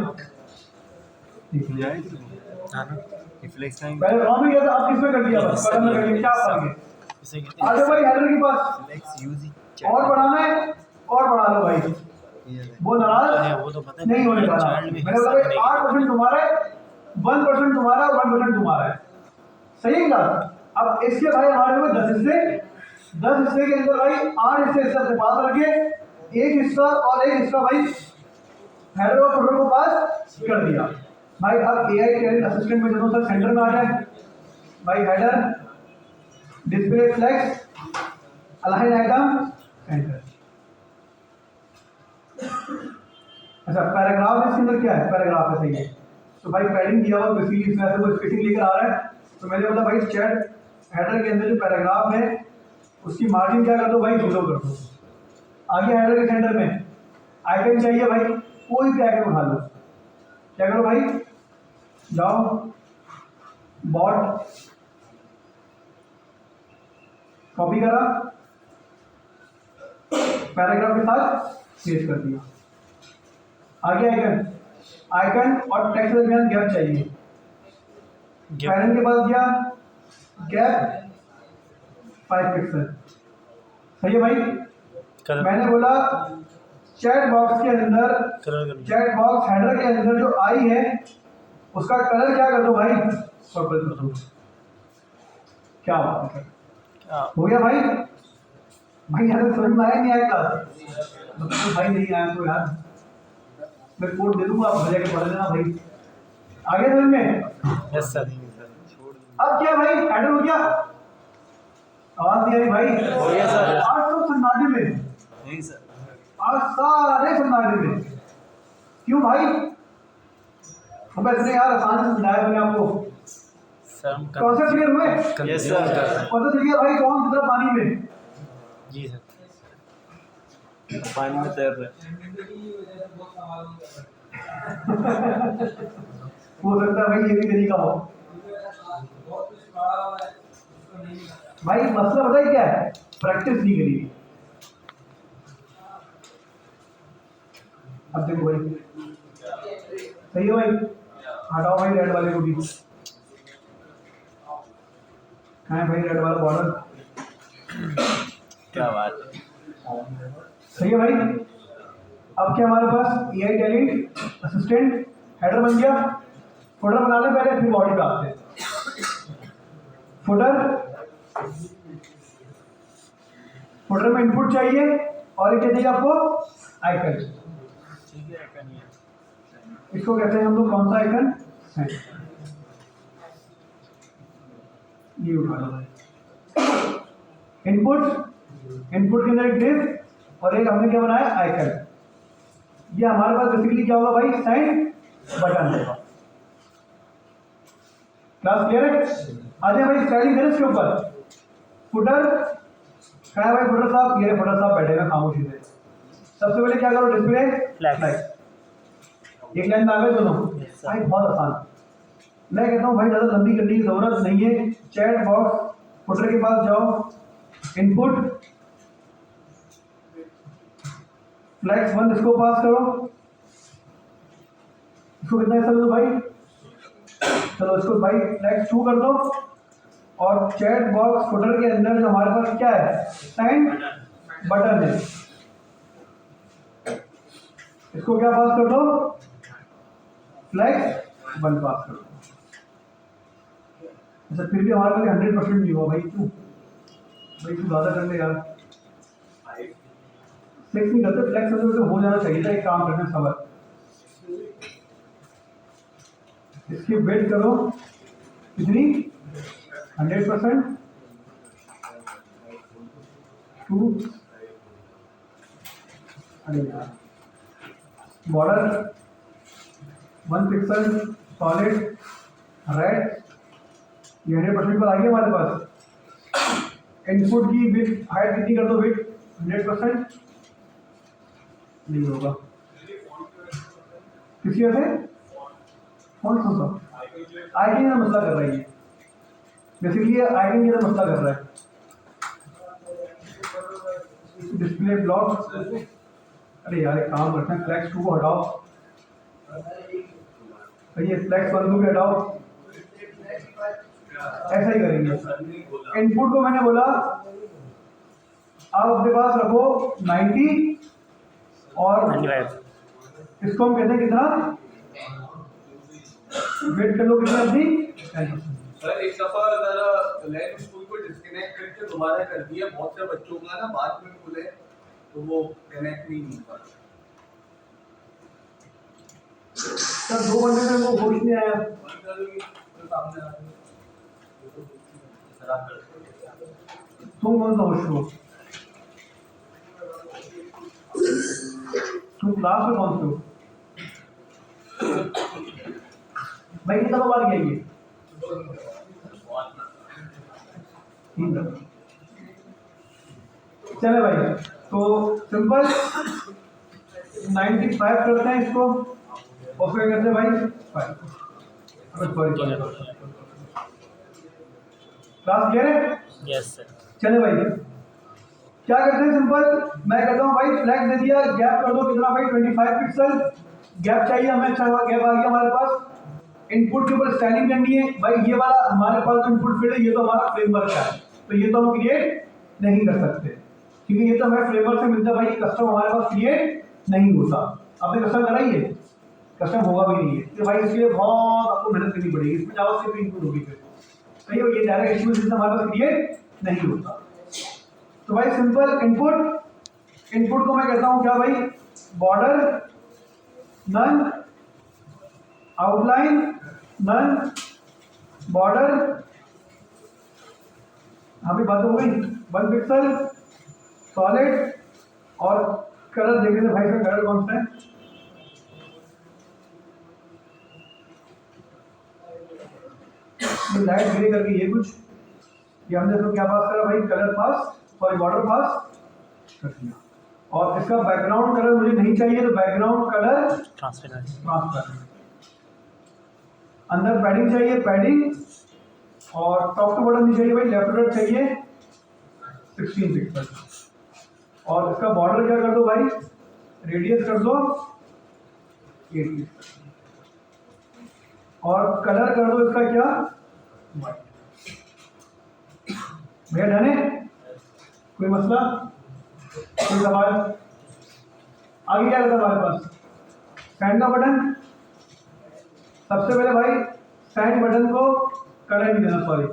पहले रॉ में किया था, आप किसमें कर दिया, बस कॉलम में कर दिया, क्या फर्क है? आगे भाई हेडर के पास और बढ़ाना है और बढ़ा लो भाई, वो नाराज वो तो पता नहीं होने वाला। मैंने बोला भाई 8% तुम्हारा है, 1% तुम्हारा, 1% तुम्हारा है, सही है। अब इसके भाई हमारे में 10 हिस्से, 10 हिस्से के अंदर भाई 8 हिस्से इस से पास रखे, एक हिस्सा और एक हिस्सा भाई हेडर और फुटर को पास कर दिया। भाई अब एआई टैलेंट असिस्टेंट में दोनों सर सेंटर में आ जाए। भाई header display flex align item centre. अच्छा पैराग्राफ इसके अंदर क्या है, पैराग्राफ है, सही है। तो भाई पैडिंग दिया हुआ किसी इसमें ऐसे कोई स्पेसिंग लेकर आ रहा है, तो मैंने बोला भाई चैट हेडर के अंदर जो पैराग्राफ है उसकी मार्जिन क्या कर दो भाई 0 कर दो। आगे हेडर के सेंटर में आइकन चाहिए भाई, कोई भी आइकन उठा लो, क्या करो भाई, जाओ बॉट कॉपी करा, पैराग्राफ के साथ पेस्ट कर दिया। आगे आइकन, आइकन और टेक्स्ट के दरमियान गैप चाहिए, पैरेंट के पास गया गैप 5 पिक्सल, सही है भाई। मैंने बोला चैट बॉक्स के अंदर, चैट बॉक्स हेडर के अंदर जो आई है उसका कलर क्या कर दो भाई, पर्पल कर दो। क्या बात है, हो गया भाई। भाई यार समझ में आया नहीं आएगा तो भाई नहीं आया तो यार मैं कोड दे दूंगा, आप भैया के पढ़ लेना भाई। आगे समझ में? Yes sir. अब क्या भाई हेडर हो गया, आवाज नहीं आई भाई, हो गया सर। आज तो सन्नाटे में नहीं सर, आज सारे सन्नाटे में, क्यों भाई? हम इतने यार आसान से समझाया मैंने आपको, कॉन्सेप्ट क्लियर हुए? Yes sir. कॉन्सेप्ट क्लियर भाई, कौन कितना पानी में? जी सर, पानी में तैर रहे। हो सकता है भाई ये भी तरीका हो। भाई मसला बताइए क्या है, प्रैक्टिस नहीं करी। अब देखो भाई सही है भाई, हटाओ भाई रेड वाले को भी, कहाँ है भाई रेड वाला बॉर्डर, क्या बात है, सही है भाई। अब क्या हमारे पास एआई टैलेंट असिस्टेंट हेडर बन गया, फुटर बना ले पहले फिर बॉडी पे आते हैं। फुटर फुटर में इनपुट चाहिए और ये क्या चाहिए आपको, आइकन। ठीक है आइकन ये इसको कहते हैं हम लोग कौन सा आइकन है, ये उठा लो। इनपुट, इनपुट के अंदर एक डिव और एक हमने क्या बनाया, आइकन। ये हमारे पास बेसिकली क्या होगा भाई, सेंड बटन होगा। क्लास क्लियर है? आ जाए भाई स्टाइलिंग करें इसके ऊपर। फुटर क्या है भाई, फुटर साहब, ये फुटर साहब बैठे हैं खामोशी से। सबसे पहले क्या करो, डिस्प्ले फ्लैग। एक लाइन में आ गए दोनों भाई, बहुत आसान। मैं कहता हूँ भाई ज़्यादा लंबी करने की जरूरत नहीं है। चैट बॉक्स फुटर के पास जाओ, इनपुट फ्लैक्स 1 इसको पास करो। इसको कितना हिस्सा दो भाई, चलो इसको भाई फ्लैक्स 2 कर दो। और चैट बॉक्स फुटर के अंदर जो हमारे पास क्या है, सेंड बटन है, इसको क्या पास कर दो, फ्लैक्स 1 पास कर दो। अच्छा फिर भी हमारे पास 100% नहीं हुआ भाई, क्यों भाई, तू ज़्यादा कर ले यार। फ्लैक्स नहीं करते, फ्लैक्स हो जाना चाहिए था। एक काम करना सबर, इसकी वेट करो कितनी, 100% 2। अरे यार, बॉर्डर 1 पिक्सल सॉलिड रेड, ये 100% पर आ गया हमारे पास। इनपुट की विड्थ हाइट कितनी कर दो, विड्थ 100%, नहीं होगा किसी से। कौन सा आइकन का मसला कर रहा है, ये बेसिकली आइकन का मसला कर रहा है। डिस्प्ले ब्लॉक, अरे यार एक काम करते हैं, फ्लैक्स 2 को हटाओ, ये फ्लैक्स 1 को भी हटाओ, ऐसा ही करेंगे। इनपुट को मैंने बोला आप अपने पास रखो 90 और इसको हम कहते हैं कितना, वेट कर लो कितना अभी। सर एक दफा जरा लैब स्कूल को डिस्कनेक्ट करके दोबारा कर दिया, बहुत से बच्चों का ना बाद में खुले तो वो कनेक्ट नहीं होता। सर 2 घंटे में वो होश नहीं आया, सामने आ तुम कौन सा होश हो, तुम क्लास में कौन से हो भाई, कितना बार किया ये, 3 दफा। चले भाई, तो सिंपल 95 करते हैं इसको और फिर करते हैं भाई 5। सॉरी क्लास क्लियर है? Yes sir. चले भाई क्या करते हैं, सिंपल मैं कहता हूँ भाई फ्लैग दे दिया, गैप कर दो कितना भाई, 25 पिक्सल गैप चाहिए हमें। अच्छा गैप आ गया हमारे पास। इनपुट के ऊपर स्टाइलिंग करनी है भाई, ये वाला हमारे पास जो इनपुट फील्ड है ये तो हमारा फ्रेमवर्क है, तो ये तो हम क्रिएट नहीं कर सकते, क्योंकि ये तो हमें फ्रेमवर्क से मिलता है भाई, कस्टम हमारे पास क्रिएट नहीं होता। आपने कस्टम कराइए, कस्टम होगा भी नहीं है, तो भाई इसके लिए बहुत आपको मेहनत करनी पड़ेगी, इसमें जावास्क्रिप्ट इंक्लूड होगी फिर, सही है। ये डायरेक्ट एचटीएमएल सिस्टम हमारे पास क्रिएट नहीं होता। तो भाई सिंपल इनपुट, इनपुट को मैं कहता हूँ क्या भाई, border none, outline none, border, अभी बात हो गई 1 पिक्सल सॉलिड। और कलर देख रहे भाई, का कलर कौन सा है, लाइट ग्रे करके ये कुछ, ये हमने तो क्या पास करा भाई, कलर पास, सॉरी बॉर्डर पास कर दिया। और इसका बैकग्राउंड कलर मुझे नहीं चाहिए, तो बैकग्राउंड कलर ट्रांसपेरेंट। अंदर पैडिंग चाहिए, पैडिंग, और टॉप टू बटन नहीं चाहिए भाई, लेफ्ट राइट चाहिए 16 पिक्सल। और इसका बॉर्डर क्या कर दो भाई, रेडियस कर दो 8 पिक्सल। और कलर कर दो इसका क्या, भैया डन है, कोई मसला, कोई सवाल। आगे क्या रहता है हमारे पास, सेंड का बटन। सबसे पहले भाई सेंड बटन को कलर नहीं देना, सॉरी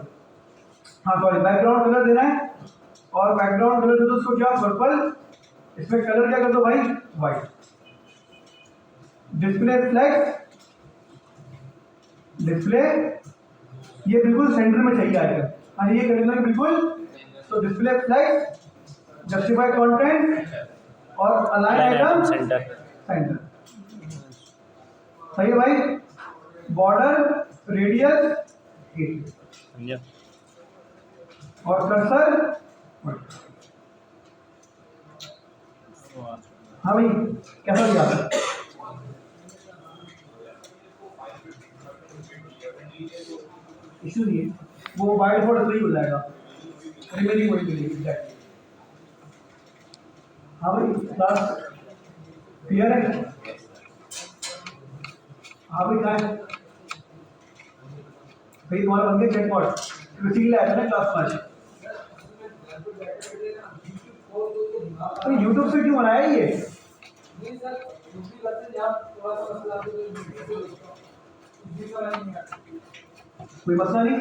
हाँ सॉरी, बैकग्राउंड कलर देना है और बैकग्राउंड कलर दे दो उसको क्या, पर्पल। इसमें कलर क्या कर दो भाई, व्हाइट। डिस्प्ले फ्लेक्स, डिस्प्ले ये बिल्कुल सेंटर में चाहिए आएगा। हाँ ये कर देना बिल्कुल। तो डिस्प्ले फ्लेक्स, जस्टिफाई कंटेंट और अलाइन आइटम सेंटर। सेंटर। सही है भाई। बॉर्डर रेडियस 8 समझा। और कर्सर। हाँ भाई कैसा दिया इसलिए वो बाय डिफॉल्ट सही हो जाएगा, रिमेनिंग वही मिलेगी एग्जैक्टली। हाँ भाई क्लास क्लियर है। हाँ भाई क्या है भाई, तुम्हारा बन गया चैटबॉट, इसी के लिए आया था ना क्लास 5। तो यूट्यूब से क्यों बनाया ये? कोई मसला नहीं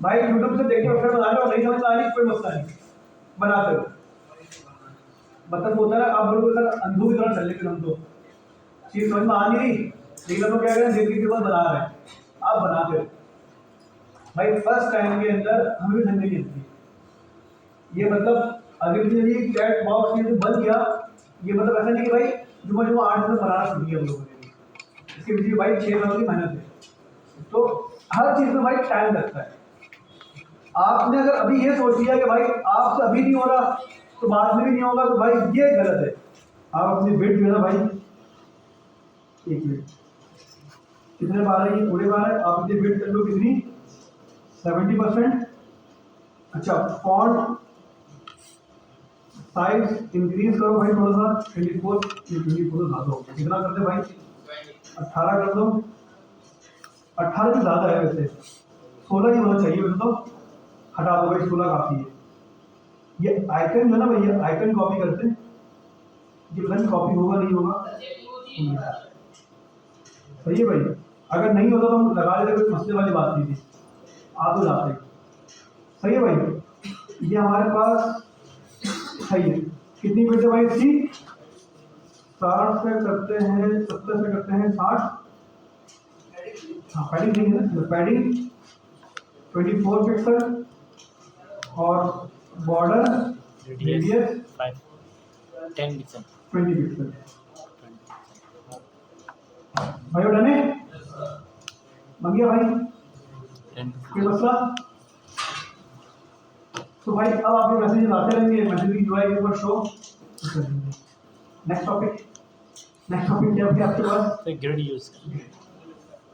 भाई, यूट्यूब से देखिए अगर बना लो, नहीं समझ आ रही कोई मसला नहीं, बनाते हो। मतलब होता है आप लोगों के साथ अंधों की तरह चल लेकिन हम तो चीज समझ में आ नहीं रही, लेकिन हम लोग क्या करें देखने के बाद बना रहे हैं, आप बनाते हो भाई। फर्स्ट टाइम के अंदर हमें भी समझ नहीं आती ये, मतलब अगर ये चैट बॉक्स ये जो बन गया, ये मतलब ऐसा नहीं कि भाई जो 8 दिन बनाना शुरू किया हम लोगों ने, इसके पीछे भाई 6 साल की मेहनत है। तो हर चीज में भाई टाइम लगता है। आपने अगर अभी ये सोच लिया कि भाई आपसे अभी नहीं हो रहा तो बाद में भी नहीं होगा, तो भाई ये गलत है। आप अपनी वेट जो है ना भाई, 1 मिनट कितने बार है ये, पूरे बार है, आप अपनी वेट कर लो कितनी, 70%। अच्छा फॉन्ट साइज इंक्रीज करो भाई थोड़ा सा, 24 ज्यादा हो गया, कितना करते भाई 18 कर दो। 18 भी ज्यादा है वैसे, 16 ही होना चाहिए वैसे तो, हटा दो भाई 16 काफी है। ये आइकन जो है ना भाई, ये आइकन कॉपी करते हैं, ये पता नहीं कॉपी होगा नहीं होगा, सही है भाई। अगर नहीं होता तो हम लगा लेते, कोई मसले वाली बात नहीं थी, आप तो जाते हैं। सही है भाई, ये हमारे पास सही है। कितनी बिट है भाई इसकी, 60 से करते हैं, 70 से करते हैं 60। हाँ पैडिंग नहीं है ना, पैडिंग 24 पिक्सल और बॉर्डर रेडियस 10 पिक्सल 20 पिक्सल। भाई डन है, बन गया भाई, 10 कोई मसला। तो भाई अब आपके मैसेज आते रहेंगे, मैसेज की यूआई के ऊपर शो। नेक्स्ट टॉपिक क्या है आपके पास, तो ग्रिड यूज कर।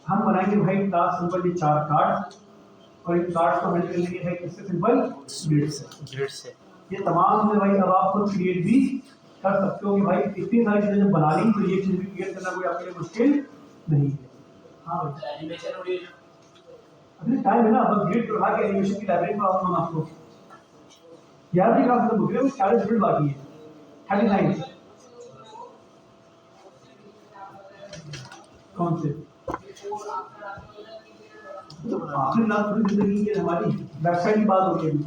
हम बनाएंगे भाई क्लास सिंपल ये 4 कार्ड, और इन कार्ड्स को हैंडल करेंगे भाई किससे, सिंपल ग्रिड से। ये तमाम चीजें भाई अब आप खुद क्रिएट भी कर सकते हो कि भाई इतनी सारी चीजें जब बना ली तो ये चीज भी क्रिएट करना कोई आपके लिए मुश्किल नहीं है। हाँ भाई अभी टाइम है ना, अब ग्रिड उठा के एनिमेशन की लाइब्रेरी में आऊंगा मैं आपको। 11वीं क्लास में मुझे 40 मिनट बाकी है, 39 कौन से तो आखिर लाख पूरी जिंदगी की हमारी वेबसाइट की बात हो रही है अभी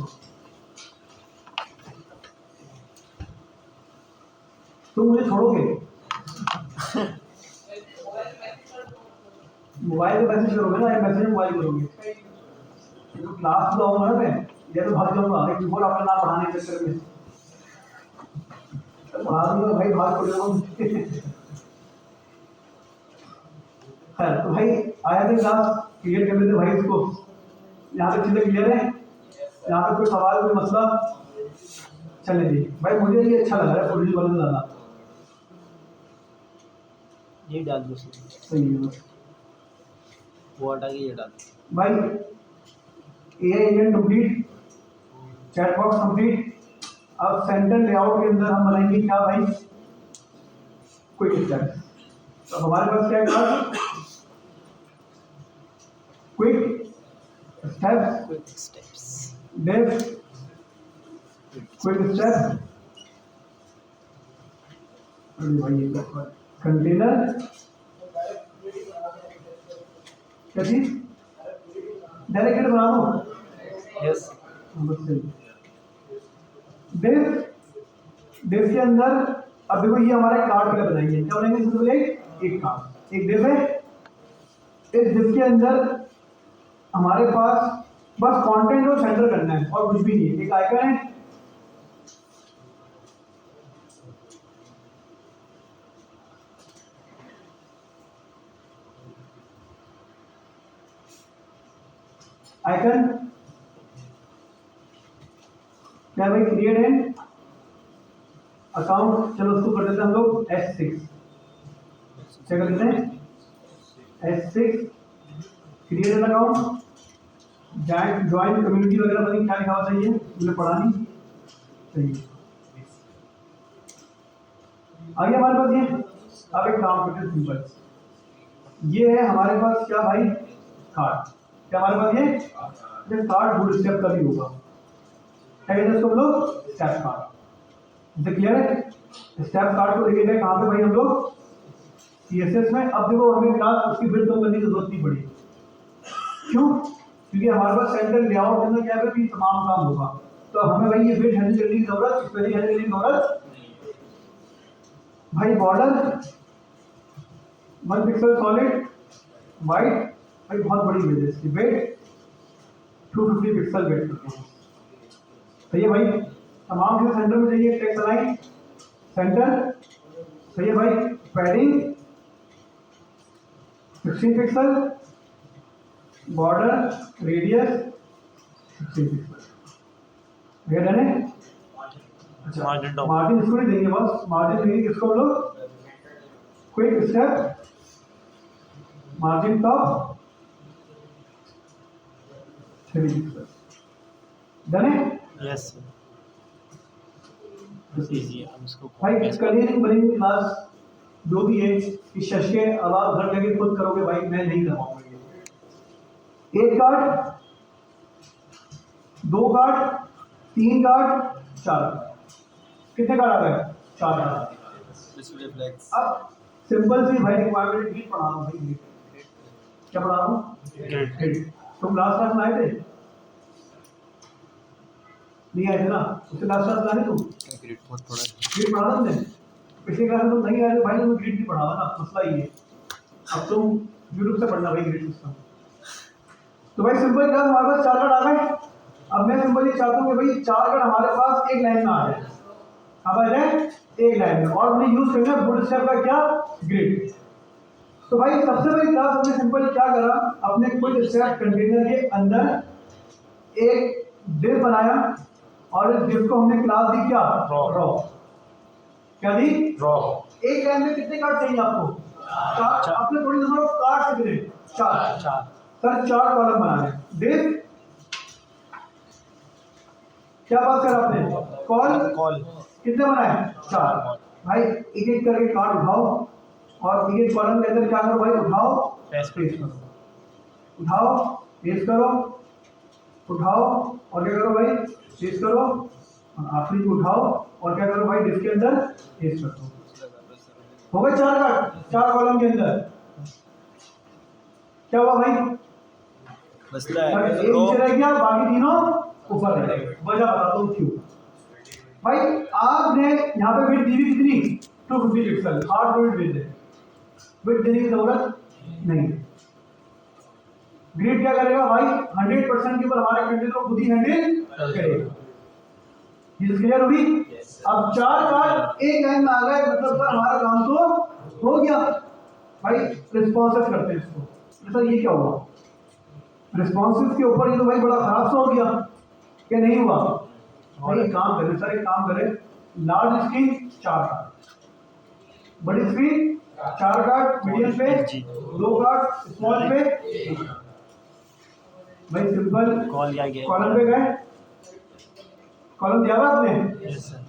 तो मुझे छोड़ोगे, मोबाइल पे मैसेज करोगे ना, या मैसेज मोबाइल करोगे, तो क्लास तो आऊंगा ना मैं, या तो भाग जाऊंगा, लेकिन बोल अपना नाम पढ़ाने के चक्कर में तो भाग दूंगा भाई, भाग पड़ जाऊंगा। खैर तो भाई आया था क्लास, क्लियर कर लेते भाई इसको, यहाँ तक चीजें क्लियर है, यहाँ पे कोई सवाल कोई मसला, चले जी भाई। मुझे ये अच्छा लग रहा है ओरिजिनल वाला ज़्यादा, ये डाल दो, सही है वो हटा के ये डाल भाई। AI agent complete, chat box complete. अब सेंटर लेआउट के अंदर हम बनाएंगे क्या भाई, क्विक स्टेप्स। तो हमारे पास क्या है, quick steps, div quick step, अरे भाई ये कंटेनर क्या चीज, डायरेक्ट ग्रिड बना दूं? यस डिव के अंदर अब देखो ये हमारे कार्ड पहले बनाएंगे, क्या बनाएंगे? सबसे पहले एक कार्ड, एक डिव है। इस डिव के अंदर हमारे पास बस कंटेंट और सेंटर करना है और कुछ भी नहीं है। एक आइकन है, आइकन क्या भाई? क्रिएट है अकाउंट, चलो उसको कर देते हैं हम लोग S6, क्या कर देते हैं S6 create an account, join community वगैरह पता नहीं क्या लिखा हुआ चाहिए, मुझे पढ़ा नहीं चाहिए। आगे हमारे पास ये, अब एक काम करते हैं सिंपल, ये है हमारे पास क्या भाई? कार्ड। क्या हमारे पास ये कार्ड बूट स्टेप का भी होगा, क्या कहते हैं इसको हम लोग? Step card. क्लियर है? स्टेप कार्ड को लेके गए कहाँ पे भाई हम लोग? CSS में। अब देखो हमें क्लास उसकी बिल्ड कम करने की जरूरत नहीं पड़ी, क्यों? क्योंकि हमारे पास सेंटर लेआउट के अंदर क्या है कि तमाम काम होगा, तो अब हमें भाई ये बिल्ड हैंडल करने की जरूरत, स्पेलिंग हैंडल करने की जरूरत भाई। बॉर्डर 1 पिक्सल सॉलिड वाइट, भाई बहुत बड़ी बिल्ड है इसकी, वेट 250 पिक्सल वेट करते हैं, सही है भाई। तमाम चीजें सेंटर में चाहिए, टेक्स्ट अलाइन सेंटर, सही है भाई। Padding 16 pixel, border radius 16 pixel, ये डन है। अच्छा मार्जिन इसको नहीं देंगे, बस मार्जिन देंगे किसको हम लोग? Quick step margin top 3 pixel, done है। यस इजी है, हम इसको भाई कलियरिंग बनेगी क्लास जो भी है, इस शश के आवाज घर जाके खुद करोगे भाई, मैं नहीं करवाऊंगा। एक कार्ड, 2 कार्ड, 3 कार्ड, 4 कार्ड, कितने कार्ड आ गए? 4 कार्ड। अब सिंपल सी भाई रिक्वायरमेंट ग्रिड पढ़ा रहा हूँ भाई, ग्रिड क्या पढ़ा रहा हूँ? ग्रिड। तुम लास्ट क्लास में आए थे? नहीं आए थे ना? उससे लास्ट क्लास में आए तुम? ग्रिड बहुत थोड़ा ग्रिड पढ़ा तुमने? पिछले क्लास में तुम नहीं आए थे भाई, तुम्हें ग्रिड नहीं पढ़ा ना, मसला ये है। अब तुम यूट्यूब से पढ़ना भाई ग्रिड सिस्टम। तो भाई सिंपल क्लास हमारे पास 4 कार्ड आ गए। अब मैं सिंपल ये चाहता हूँ कि भाई 4 कार्ड हमारे पास एक लाइन में आ जाए, अब आ जाए एक लाइन में, और हमने यूज करना है बूट स्टेप का क्या? ग्रिड। तो भाई सबसे पहली क्लास हमने सिंपल क्या करा, अपने क्विक स्टेप कंटेनर के अंदर एक डिव बनाया, और इस डिव को हमने क्लास दी क्या? रॉ। क्या दी? रॉ। एक लाइन में कितने कार्ड चाहिए आपको? 4। आपने थोड़ी नंबर ऑफ कार्ड से ग्रिड 4 सर 4 कॉलम बनाने। डिव क्या बात कर आपने? कॉल कितने बनाए? 4। भाई एक एक करके कार्ड उठाओ, और एक एक कॉलम के अंदर क्या करो भाई? उठाओ पेस्ट करो, उठाओ पेस्ट करो, उठाओ और क्या करो भाई? पेस्ट करो, और आखिरी को उठाओ और क्या करो भाई? इसके अंदर पेस्ट करो। हो गए 4 कार्ड 4 कॉलम के अंदर। क्या हुआ भाई? बस एक रह गया, बाकी तीनों ऊपर रह गए। वजह बताता हूँ क्यों। भाई आपने यहाँ पे विड्थ दी हुई कितनी? 250 पिक्सल, 8 विड्थ है, विड्थ देने की जरूरत नहीं। ग्रिड क्या करेगा भाई? 100% के ऊपर हमारे कंटेनर को खुद ही हैंडल करेगा। ये क्लियर हुई? अब 4 कार्ड एक लाइन में आ गए, मतलब सर हमारा काम तो हो गया। भाई रिस्पॉन्सिव करते हैं इसको। सर ये क्या हुआ? रिस्पॉन्सिव के ऊपर ये तो भाई बड़ा खराब सा हो गया, क्या नहीं हुआ? और एक काम करें सर, एक काम करें, लार्ज स्क्रीन 4 कार्ड, बड़ी स्क्रीन 4 कार्ड, मीडियम पे 2 कार्ड, स्मॉल पे 1 कार्ड। भाई सिंपल कॉलम पे गए, कॉलम दिया हुआ आपने? Yes sir.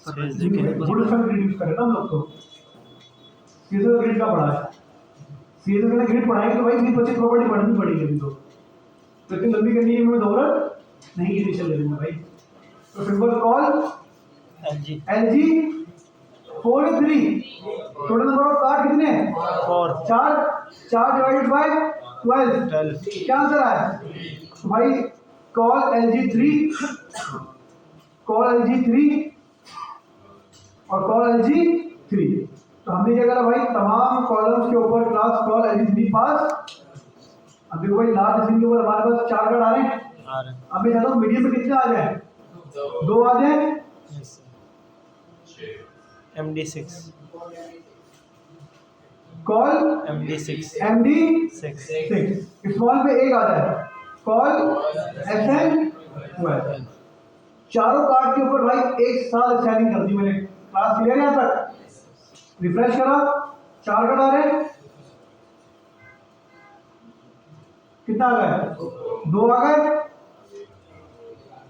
Boot strap grid use करें ना हम लोग, तो सीजर ग्रिड का पढ़ा है। सीजर में ग्रिड पढ़ाएंगे तो भाई 20-25 प्रॉपर्टी पढ़नी पड़ेगी अभी, तो इतनी लंबी करनी है, मैं जरूरत नहीं इनिशियल लेवल में भाई। तो simple call LG 43, total number of card कितने? 4 डिवाइडेड बाय 12 क्या आंसर आया? तो भाई कॉल LG3 और कॉल LG3, तो हमने क्या करा भाई, तमाम कॉलम्स के ऊपर क्लास कॉल LG3 पास। अब देखो भाई लास्ट डिसीजन के ऊपर हमारे पास 4 कार्ड आ रहे हैं। अब मैं चाहता हूँ मीडियम में कितने आ जाए? 2 आ जाए। MD6 कॉल MD6 स्मॉल पे 1 आ जाए, कॉल SN12। चारों कार्ड के ऊपर भाई एक साथ स्टैंडिंग कर दी मैंने। क्लास क्लियर है? यहाँ तक रिफ्रेश करा, 4 कार्ड आ रहे हैं, कितना आ गए? 2 आ गए,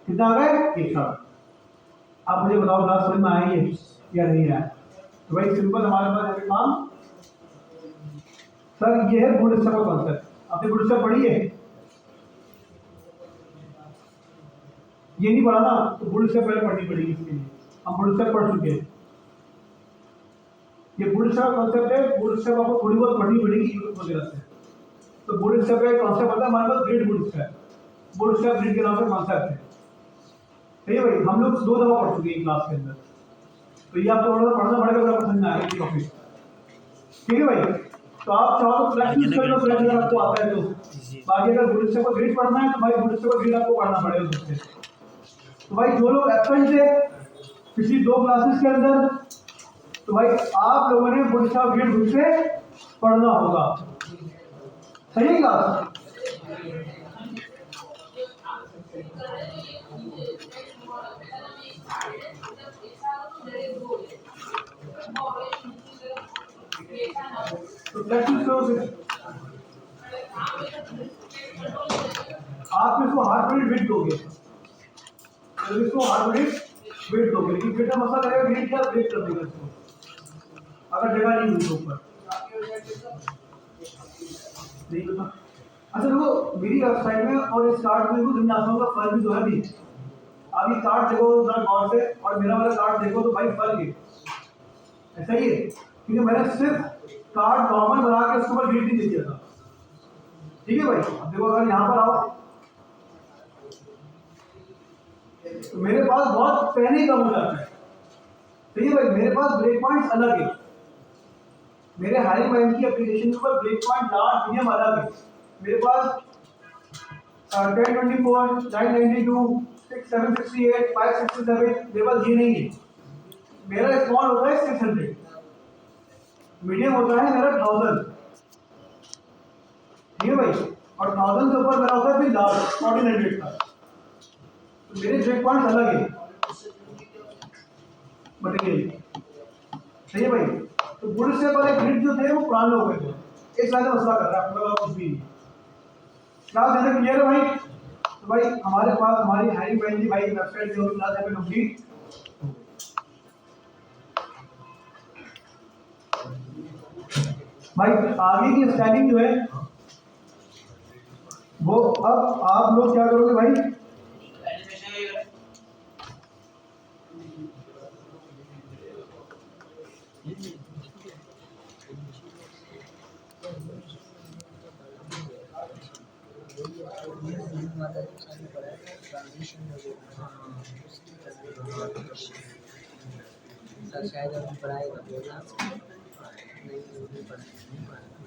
कितना आ गए? 1 कार्ड। आप मुझे बताओ क्लास समझ में आई है या नहीं आया? तो भाई सिंपल हमारे पास है काम। सर ये है बूटस्ट्रैप का कॉन्सेप्ट, आपने बूटस्ट्रैप पढ़ी है? ये नहीं पढ़ा ना, तो बूटस्ट्रैप पहले पढ़नी पड़ेगी इसके लिए। हम बूटस्ट्रैप पढ़ चुके हैं। ये बूटस्ट्रैप कॉन्सेप्ट है, बूटस्ट्रैप आपको थोड़ी बहुत पढ़नी पड़ेगी यूट्यूब वगैरह से। तो बूटस्ट्रैप का कॉन्सेप्ट आता है हमारे पास, ग्रिड बूटस्ट्रैप ग्रिड के नाम से कॉन्सेप्ट है। सही है भाई, हम लोग 2 दफा पढ़ चुके हैं क्लास के अंदर, तो ये आपको थोड़ा पढ़ना पड़ेगा, बड़ा पसंद में आएगा टॉपिक। ठीक है भाई, तो आप चाहो तो फ्लैश यूज कर लो, फ्लैश अगर आपको आता है तो। बाकी अगर बूटस्ट्रैप का ग्रिड पढ़ना है तो भाई बूटस्ट्रैप का ग्रिड आपको पढ़ना पड़ेगा उससे। तो भाई जो लोग एब्सेंट थे पिछली 2 क्लासेस के अंदर, तो भाई आप लोगों ने बूटस्ट्रैप ग्रिड खुद से पढ़ना होगा। सही है क्लास? तो प्रैक्टिस करो फिर। आप इसको हार्ड मिनट वेट दोगे, तो इसको हार्ड मिनट वेट दोगे, लेकिन फिर का मसला करेगा वेट क्या ब्रेक कर देगा इसको, अगर जगह नहीं हुई तो ऊपर नहीं पता। अच्छा देखो, मेरी वेबसाइट में और इस कार्ड में कुछ जिम्नास्टियों का फर्क भी तो है भी। आप ये कार्ड देखो जरा गौर से, और मेरा वाला कार्ड देखो, तो भाई फर्क है। ऐसा ही है, क्योंकि मैंने सिर्फ कार्ड नॉर्मल बना के उसके ऊपर ग्रिड नहीं दिया था। ठीक है भाई, अब देखो अगर यहाँ पर आओ तो मेरे पास बहुत पहले कम हो जाता है। ठीक है भाई, मेरे पास ब्रेक पॉइंट्स अलग है, मेरे हाई माइंड की एप्लीकेशन के ऊपर ब्रेक पॉइंट लार्ज मीडियम अलग है। मेरे पास 1024, 992, 768, 567 लेवल ये नहीं है। मेरा स्मॉल होता है 600, मीडियम होता है मेरा 1000। ठीक है भाई, और 1000 से ऊपर मेरा होता है फिर लार्ज 1400 का। तो मेरे ब्रेक पॉइंट अलग है, बट ये सही है भाई। तो बूटस्ट्रैप वाले ग्रिड जो थे वो पुराने हो गए थे, एक साल का मसला कर रहा है, आपको कुछ भी नहीं। क्लास ज़्यादा क्लियर है भाई? तो भाई हमारे पास हमारी हाई वैल्यू भाई वेबसाइट जो क्लास है कंप्लीट। भाई आगे की स्टाइलिंग जो है वो अब आप लोग क्या करोगे भाई, शायद हम पढ़ाएगा बोला नहीं पढ़ाएगा।